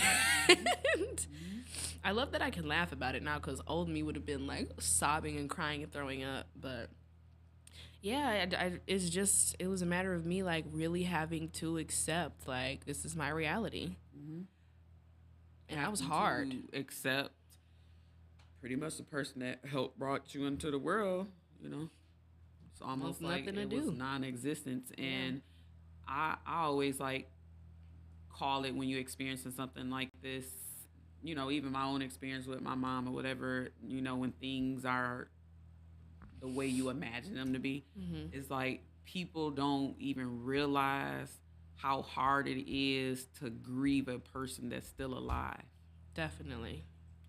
I love that I can laugh about it now because old me would have been like sobbing and crying and throwing up. But yeah, it's just, it was a matter of me like really having to accept like this is my reality. And that was hard. To accept pretty much the person that helped brought you into the world, you know. It's almost like it was non-existence. And I always like call it when you experiencing something like this, you know, even my own experience with my mom or whatever, you know, when things are the way you imagine them to be, it's like people don't even realize how hard it is to grieve a person that's still alive. Definitely.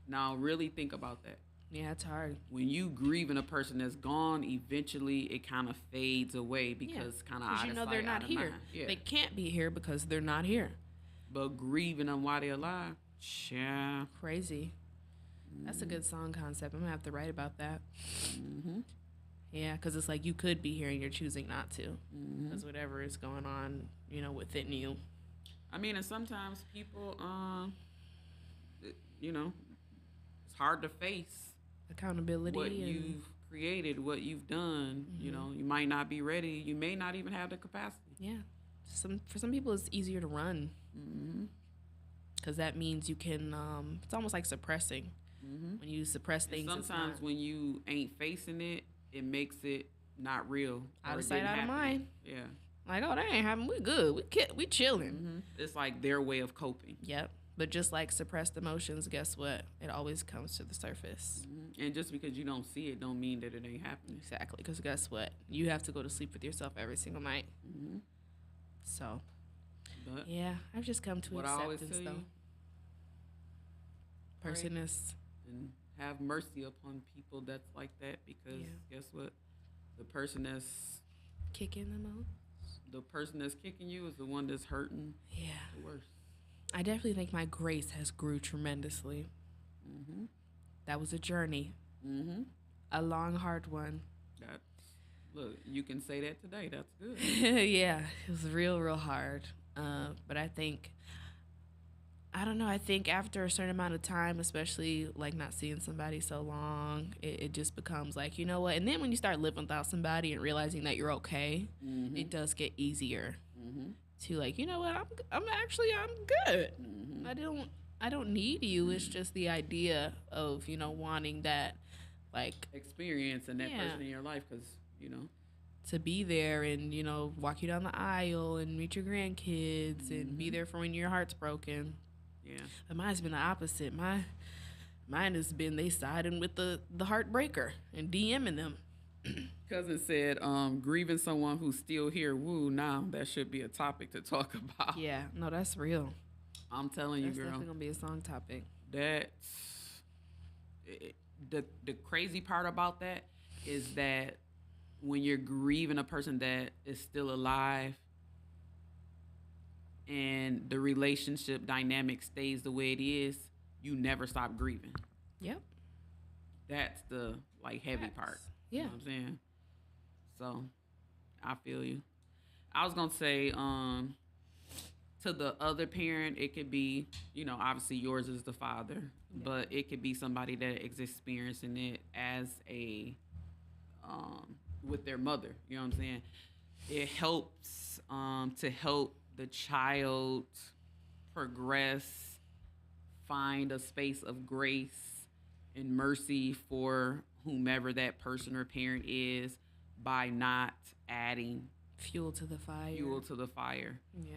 Now, really think about that. Yeah, it's hard. When you grieving a person that's gone, eventually it kind of fades away because kind of you know they're not here. Yeah. They can't be here because they're not here. But grieving them while they're alive, yeah, crazy. That's a good song concept. I'm gonna have to write about that. Yeah, because it's like you could be here and you're choosing not to, because whatever is going on, you know, within you. I mean, and sometimes people, you know, it's hard to face accountability. What you've created, what you've done. You know, you might not be ready. You may not even have the capacity. Yeah, for some people, it's easier to run. Because that means you can. It's almost like suppressing. When you suppress things, and sometimes when you ain't facing it, it makes it not real. Out of sight, out of mind. Yeah. Like, oh, that ain't happening. We good. We chilling. It's like their way of coping. Yep. But just like suppressed emotions, guess what? It always comes to the surface. And just because you don't see it, don't mean that it ain't happening. Exactly. Because guess what? You have to go to sleep with yourself every single night. So, but yeah, I've just come to acceptance, though. Personess. And have mercy upon people that's like that, because guess what? The person that's kicking them out. The person that's kicking you is the one that's hurting. Yeah. The worst. I definitely think my grace has grew tremendously. That was a journey. A long, hard one. Look, you can say that today. That's good. Yeah, it was real hard. But I think, I don't know, I think after a certain amount of time, especially like not seeing somebody so long, it just becomes like, you know what? And then when you start living without somebody and realizing that you're okay, it does get easier. To like, you know what, I'm good. I don't need you. It's just the idea of, you know, wanting that like experience and that person in your life, because, you know, to be there and, you know, walk you down the aisle and meet your grandkids and be there for when your heart's broken. Yeah. But mine's been the opposite. Mine has been they siding with the heartbreaker and DMing them. Cousin said, grieving someone who's still here. Woo, now that should be a topic to talk about. Yeah, no, that's real. I'm telling you, girl. That's definitely gonna be a song topic. The crazy part about that is that when you're grieving a person that is still alive and the relationship dynamic stays the way it is, you never stop grieving. Yep. That's the like heavy part. Yeah. You know what I'm saying? So, I feel you. I was going to say, to the other parent, it could be, you know, obviously yours is the father, but it could be somebody that is experiencing it as a, with their mother. You know what I'm saying? It helps to help the child progress, find a space of grace and mercy for whomever that person or parent is, by not adding fuel to the fire. Yeah.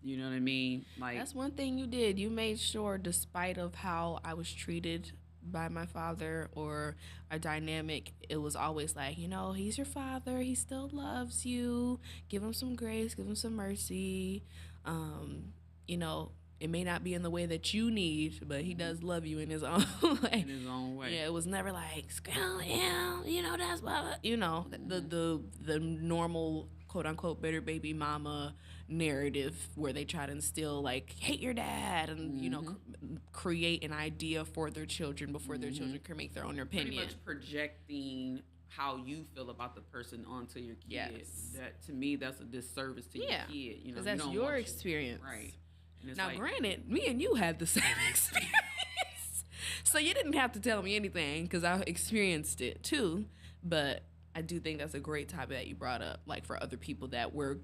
You know what I mean? Like, that's one thing you did. You made sure, despite of how I was treated by my father or a dynamic, it was always like, you know, he's your father. He still loves you. Give him some grace. Give him some mercy. You know, it may not be in the way that you need, but he does love you in his own way. In his own way. Yeah, it was never like, screw him, you know, that's blah, blah. You know, the normal, quote unquote, bitter baby mama narrative where they try to instill like, hate your dad and, you know, create an idea for their children before their children can make their own opinion. Pretty much projecting how you feel about the person onto your kid. Yes. That, to me, that's a disservice to your kid. You know, because that's your experience. Right. And it's Now, like, granted, me and you had the same experience. So you didn't have to tell me anything because I experienced it too. But I do think that's a great topic that you brought up, like for other people that where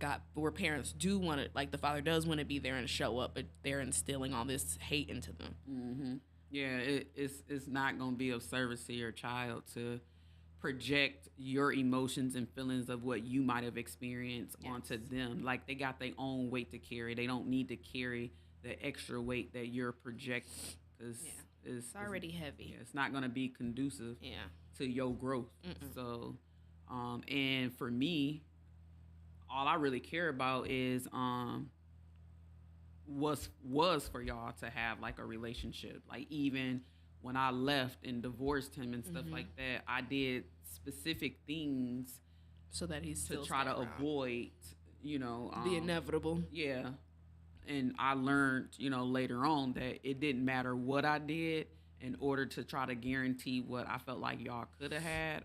parents do want to, like the father does want to be there and show up, but they're instilling all this hate into them. yeah, it's not gonna be of service to your child to project your emotions and feelings of what you might have experienced onto them. Like they got their own weight to carry. They don't need to carry the extra weight that you're projecting because It's already heavy. yeah, it's not gonna be conducive Yeah. to your growth. So, and for me, all I really care about is was for y'all to have like a relationship. Like even when I left and divorced him and stuff like that, I did specific things So that he's to still try to stay around. avoid, you know, The inevitable. yeah. And I learned, you know, later on that it didn't matter what I did in order to try to guarantee what I felt like y'all could have had.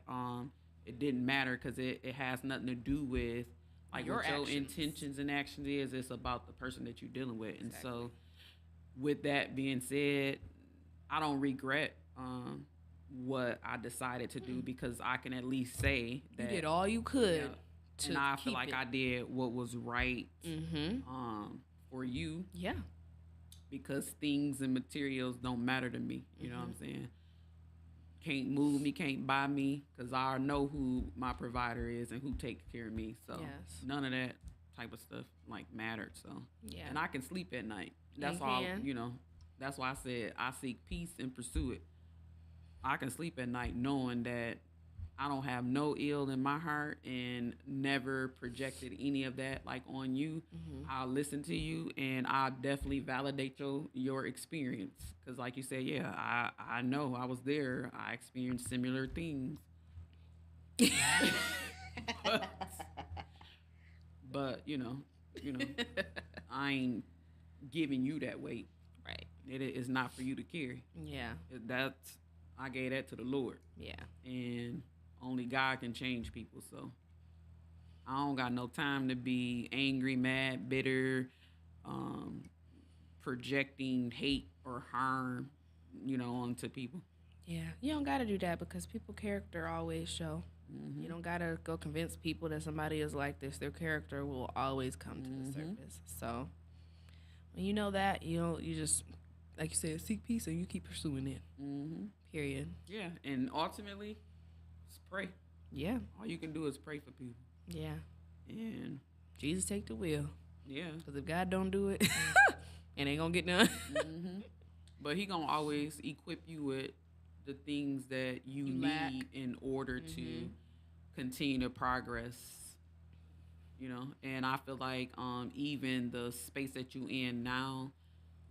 It didn't matter because it has nothing to do with like Your what your actions. intentions and actions is. It's about the person that you're dealing with. And so with that being said, I don't regret what I decided to do because I can at least say that You did all you could. yeah, and I feel like I did what was right for you Yeah. because things and materials don't matter to me. You know what I'm saying? Can't move me, can't buy me because I know who my provider is and who takes care of me. So Yes. none of that type of stuff like mattered. So Yeah. and I can sleep at night. That's You all. can. You know. That's why I said I seek peace and pursue it. I can sleep at night knowing that I don't have no ill in my heart and never projected any of that like on you. I'll listen to you and I'll definitely validate your experience because like you said, yeah, I know I was there. I experienced similar things. but you know, I ain't giving you that weight. Right. It is not for you to carry. Yeah. That's I gave that to the Lord. Yeah. And only God can change people. So I don't got no time to be angry, mad, bitter, projecting hate or harm, onto people. Yeah. You don't got to do that because people character always show. You don't got to go convince people that somebody is like this. Their character will always come to the surface. So when you know that, you just, like you said, seek peace and you keep pursuing it. Period. Yeah. And ultimately, just pray. Yeah. All you can do is pray for people. Yeah. And Jesus take the wheel. yeah. Because if God don't do it, it ain't going to get done. But he gonna always equip you with the things that you lack. need in order to continue to progress. And I feel like even the space that you in now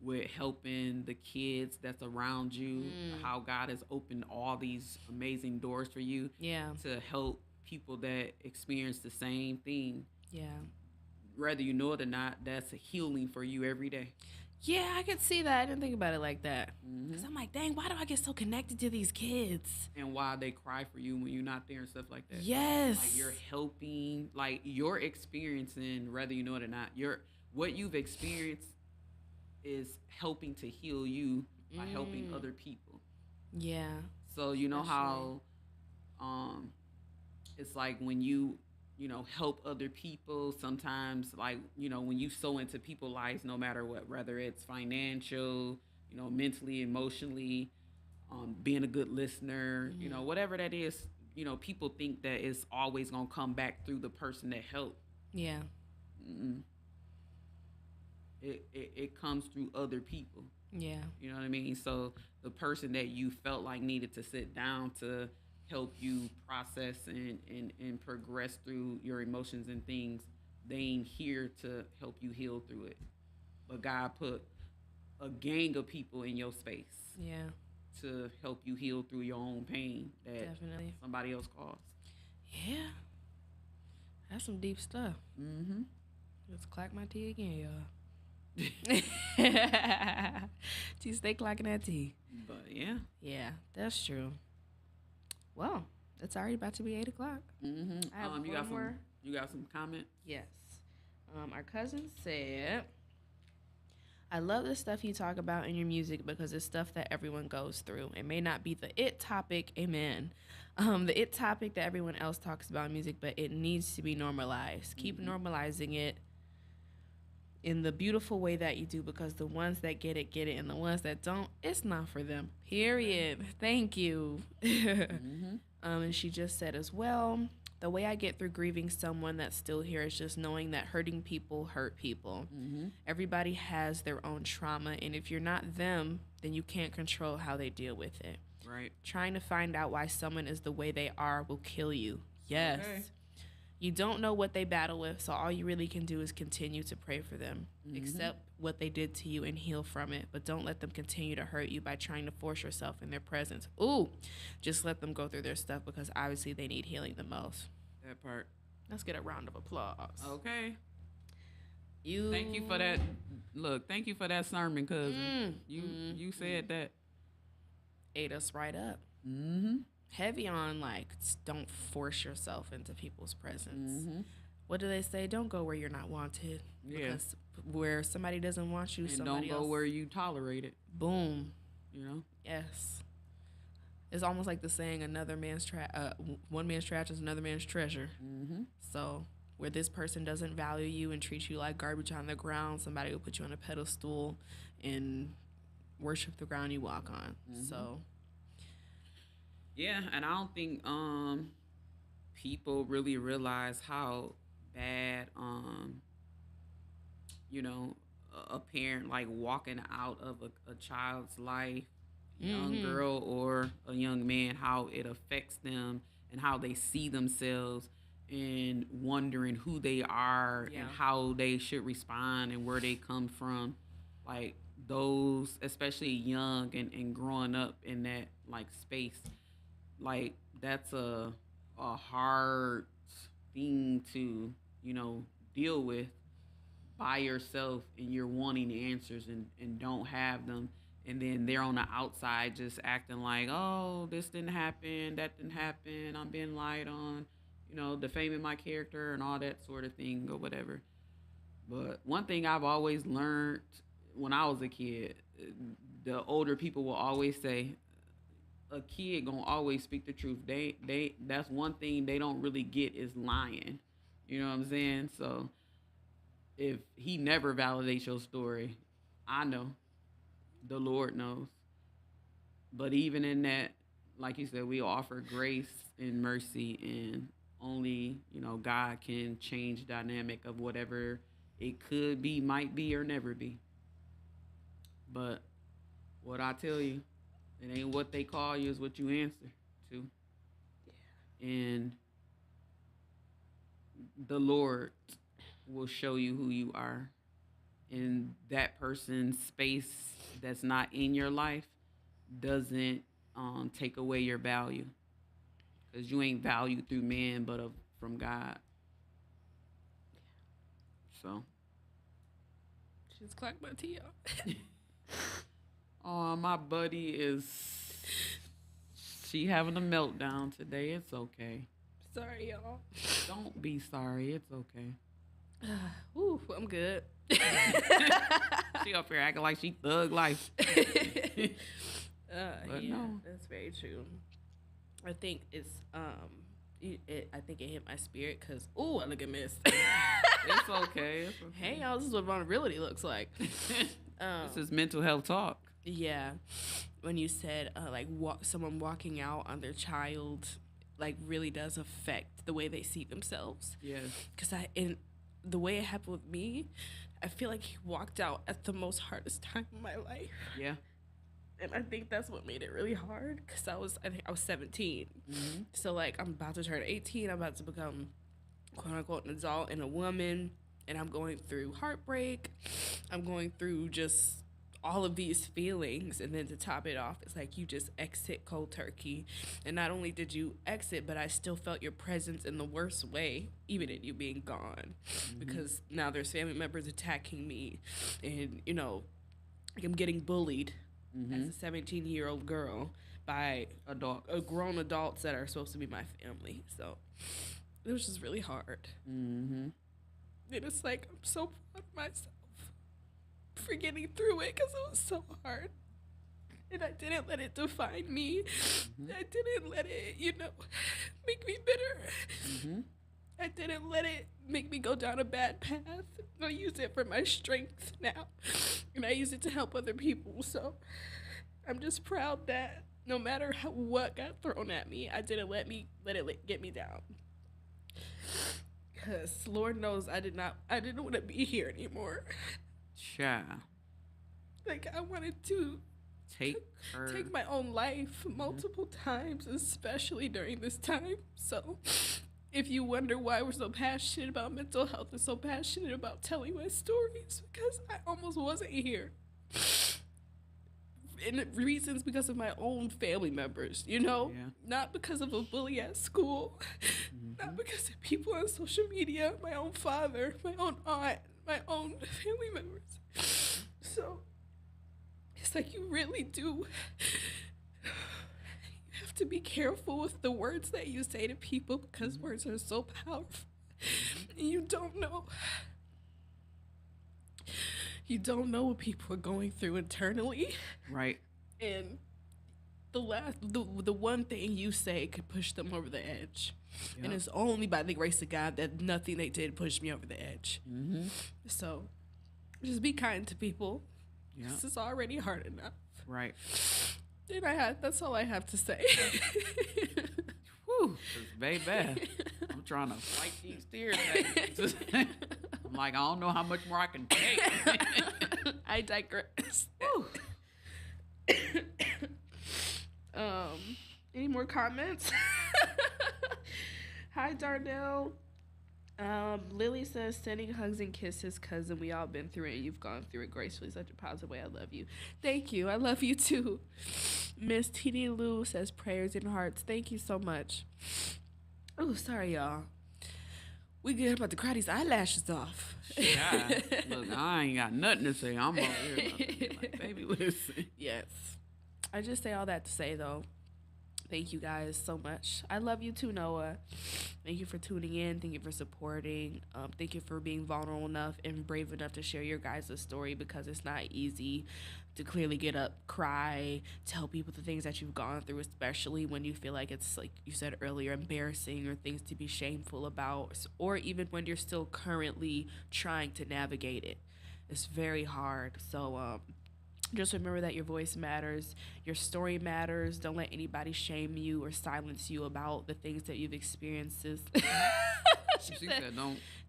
with helping the kids that's around you, how God has opened all these amazing doors for you Yeah. to help people that experience the same thing. Yeah. Whether you know it or not, that's a healing for you every day. Yeah, I could see that. I didn't think about it like that. Because I'm like, dang, why do I get so connected to these kids? And why they cry for you when you're not there and stuff like that. Yes. Like you're helping, like you're experiencing, whether you know it or not, what you've experienced is helping to heal you by helping other people. Yeah. So you know how it's like when you help other people, sometimes like, when you sow into people's lives, no matter what, whether it's financial, mentally, emotionally, being a good listener, whatever that is, people think that it's always going to come back through the person that helped. Yeah. It comes through other people. Yeah. You know what I mean? So the person that you felt like needed to sit down to help you process and progress through your emotions and things, they ain't here to help you heal through it. But God put a gang of people in your space Yeah. to help you heal through your own pain that Definitely. somebody else caused. Yeah. That's some deep stuff. Let's clack my tea again, y'all. She stay clacking that tea. But yeah. Yeah, that's true. Well, it's already about to be 8 o'clock. I have You one more. You got some comment? Yes. Our cousin said, I love the stuff you talk about in your music because it's stuff that everyone goes through. It may not be the it topic, amen. The it topic that everyone else talks about in music, but it needs to be normalized. Keep normalizing it in the beautiful way that you do because the ones that get it, and the ones that don't, it's not for them. Period. Thank you. And she just said as well, the way I get through grieving someone that's still here is just knowing that hurting people hurt people. Everybody has their own trauma, and if you're not them, then you can't control how they deal with it. Right. Trying to find out why someone is the way they are will kill you. Yes. Okay. You don't know what they battle with, so all you really can do is continue to pray for them. Accept what they did to you and heal from it, but don't let them continue to hurt you by trying to force yourself in their presence. Ooh, just let them go through their stuff because obviously they need healing the most. That part. Let's get a round of applause. Okay. You. Thank you for that. Look, thank you for that sermon, cousin. You said that. Ate us right up. Heavy on like don't force yourself into people's presence. What do they say? Don't go where you're not wanted. Yeah. Because where somebody doesn't want you, And somebody don't go else. where you tolerate it. Boom. You know. Yes. It's almost like the saying, one man's trash is another man's treasure. So where this person doesn't value you and treats you like garbage on the ground, somebody will put you on a pedestal and worship the ground you walk on. So yeah, and I don't think people really realize how bad a parent like walking out of a child's life, young girl or a young man, how it affects them and how they see themselves and wondering who they are and how they should respond and where they come from. Like those, especially young and growing up in that like space, like that's a hard thing to, deal with by yourself, and you're wanting answers and don't have them, and then they're on the outside just acting like, oh, this didn't happen, that didn't happen, I'm being lied on, defaming my character and all that sort of thing or whatever. But one thing I've always learned when I was a kid, the older people will always say, a kid gonna always speak the truth. They that's one thing they don't really get is lying. You know what I'm saying? So if he never validates your story, I know. The Lord knows. But even in that, like you said, we offer grace and mercy, and only, God can change dynamic of whatever it could be, might be, or never be. But what I tell you, it ain't what they call you, is what you answer to. Yeah. And the Lord will show you who you are. And that person's space that's not in your life doesn't take away your value. Because you ain't valued through man, but from God. So. Just clacked my tea off. Oh, my buddy she having a meltdown today. It's okay. Sorry, y'all. Don't be sorry. It's okay. Ooh, I'm good. She up here acting like she thug life. But yeah, no. That's very true. I think it's I think it hit my spirit because I look at Miss. It's okay. It's okay. Hey y'all, this is what vulnerability looks like. This is mental health talk. Yeah, when you said someone walking out on their child, like really does affect the way they see themselves. Yes. Because the way it happened with me, I feel like he walked out at the most hardest time of my life. Yeah. And I think that's what made it really hard because I think I was 17. Mm-hmm. So like I'm about to turn 18. I'm about to become quote unquote an adult and a woman. And I'm going through heartbreak. I'm going through just all of these feelings. And then to top it off, it's like you just exit cold turkey. And not only did you exit, but I still felt your presence in the worst way, even in you being gone. Mm-hmm. Because now there's family members attacking me. And, I'm getting bullied. Mm-hmm. As a 17-year-old girl by grown adults that are supposed to be my family. So it was just really hard. Mm-hmm. And it's like, I'm so proud of myself. for getting through it because it was so hard. And I didn't let it define me. I didn't let it, make me bitter. I didn't let it make me go down a bad path. I use it for my strength now. And I use it to help other people. So I'm just proud that no matter what got thrown at me, I didn't let it get me down. Because Lord knows I didn't want to be here anymore. Yeah. Like, I wanted to take my own life multiple times, especially during this time. So if you wonder why we're so passionate about mental health and so passionate about telling my stories, because I almost wasn't here. And the reasons because of my own family members, not because of a bully at school, not because of people on social media, my own father, my own aunt, my own family members. So it's like you really do. You have to be careful with the words that you say to people because words are so powerful. And you don't know. You don't know what people are going through internally. Right. And the one thing you say could push them over the edge. Yep. And it's only by the grace of God that nothing they did pushed me over the edge. So just be kind to people. Yeah. This is already hard enough. Right. And that's all I have to say. Whew. It's very bad. I'm trying to fight these tears. I'm like, I don't know how much more I can take. I digress. Any more comments? Hi, Darnell. Lily says, sending hugs and kisses, cousin. We all been through it. You've gone through it gracefully. Such a positive way. I love you. Thank you. I love you too. Miss TD Lou says, prayers and hearts. Thank you so much. Oh, sorry, y'all. We good about to cry these eyelashes off. Yeah. Look, I ain't got nothing to say. I'm over here like, baby, listen. Yes. I just say all that to say, though, thank you guys so much. I love you too, Noah. Thank you for tuning in. Thank you for supporting. Thank you for being vulnerable enough and brave enough to share your guys' story, because it's not easy to clearly get up, cry, tell people the things that you've gone through, especially when you feel like it's, like you said earlier, embarrassing or things to be shameful about, or even when you're still currently trying to navigate it. It's very hard. So, just remember that your voice matters, your story matters. Don't let anybody shame you or silence you about the things that you've experienced. She said,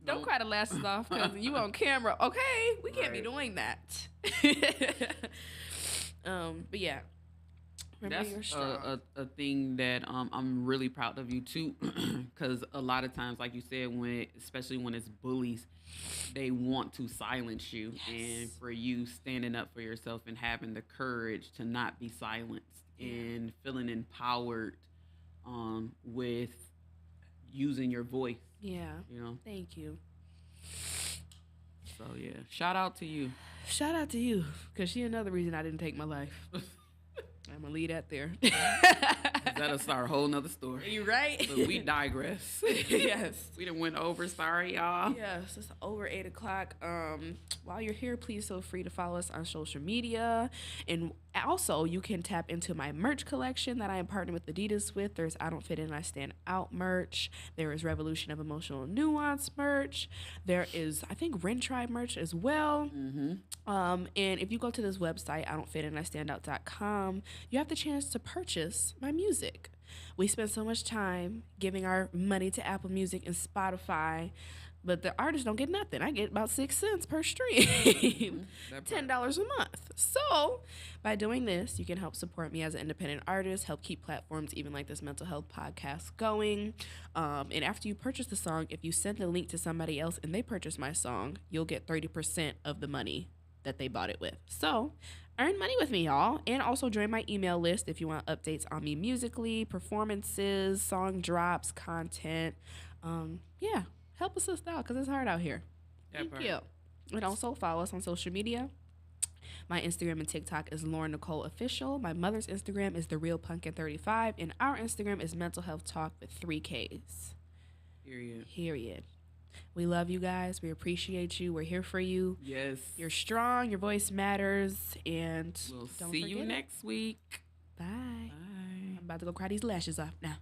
don't cry the lashes off because you on camera. Okay, we can't be doing that. But yeah, remember that's you're strong. a thing that I'm really proud of you too, because a lot of times, like you said, especially when it's bullies, they want to silence you. Yes. And for you standing up for yourself and having the courage to not be silenced and feeling empowered with using your voice. Yeah. Thank you. So yeah, shout out to you. Shout out to you, because she another reason I didn't take my life. I'm going to leave that there. That'll start a whole nother story. You right? But we digress. Yes. We done went over. Sorry, y'all. Yes, it's over 8 o'clock. While you're here, please feel free to follow us on social media. And also, you can tap into my merch collection that I am partnering with Adidas with. There's I Don't Fit In, I Stand Out merch. There is Revolution of Emotional Nuance merch. There is, I think, Ren Tribe merch as well. And if you go to this website, IDon'tFitInIStandOut.com, you have the chance to purchase my music. We spend so much time giving our money to Apple Music and Spotify, but the artists don't get nothing. I get about 6 cents per stream, $10 a month. So by doing this, you can help support me as an independent artist, help keep platforms even like this mental health podcast going. And after you purchase the song, if you send the link to somebody else and they purchase my song, you'll get 30% of the money that they bought it with. So earn money with me, y'all. And also join my email list if you want updates on me musically, performances, song drops, content. Yeah, help us out because it's hard out here. Thank you. And also follow us on social media. My Instagram and TikTok is Lauryn Nichole Official. My mother's Instagram is TheRealPumpkin35. And our Instagram is Mental Health Talk with 3 Ks. Period. We love you guys. We appreciate you. We're here for you. Yes. You're strong. Your voice matters. And We'll don't see forget you it. next week. Bye. Bye. I'm about to go cry these lashes off now.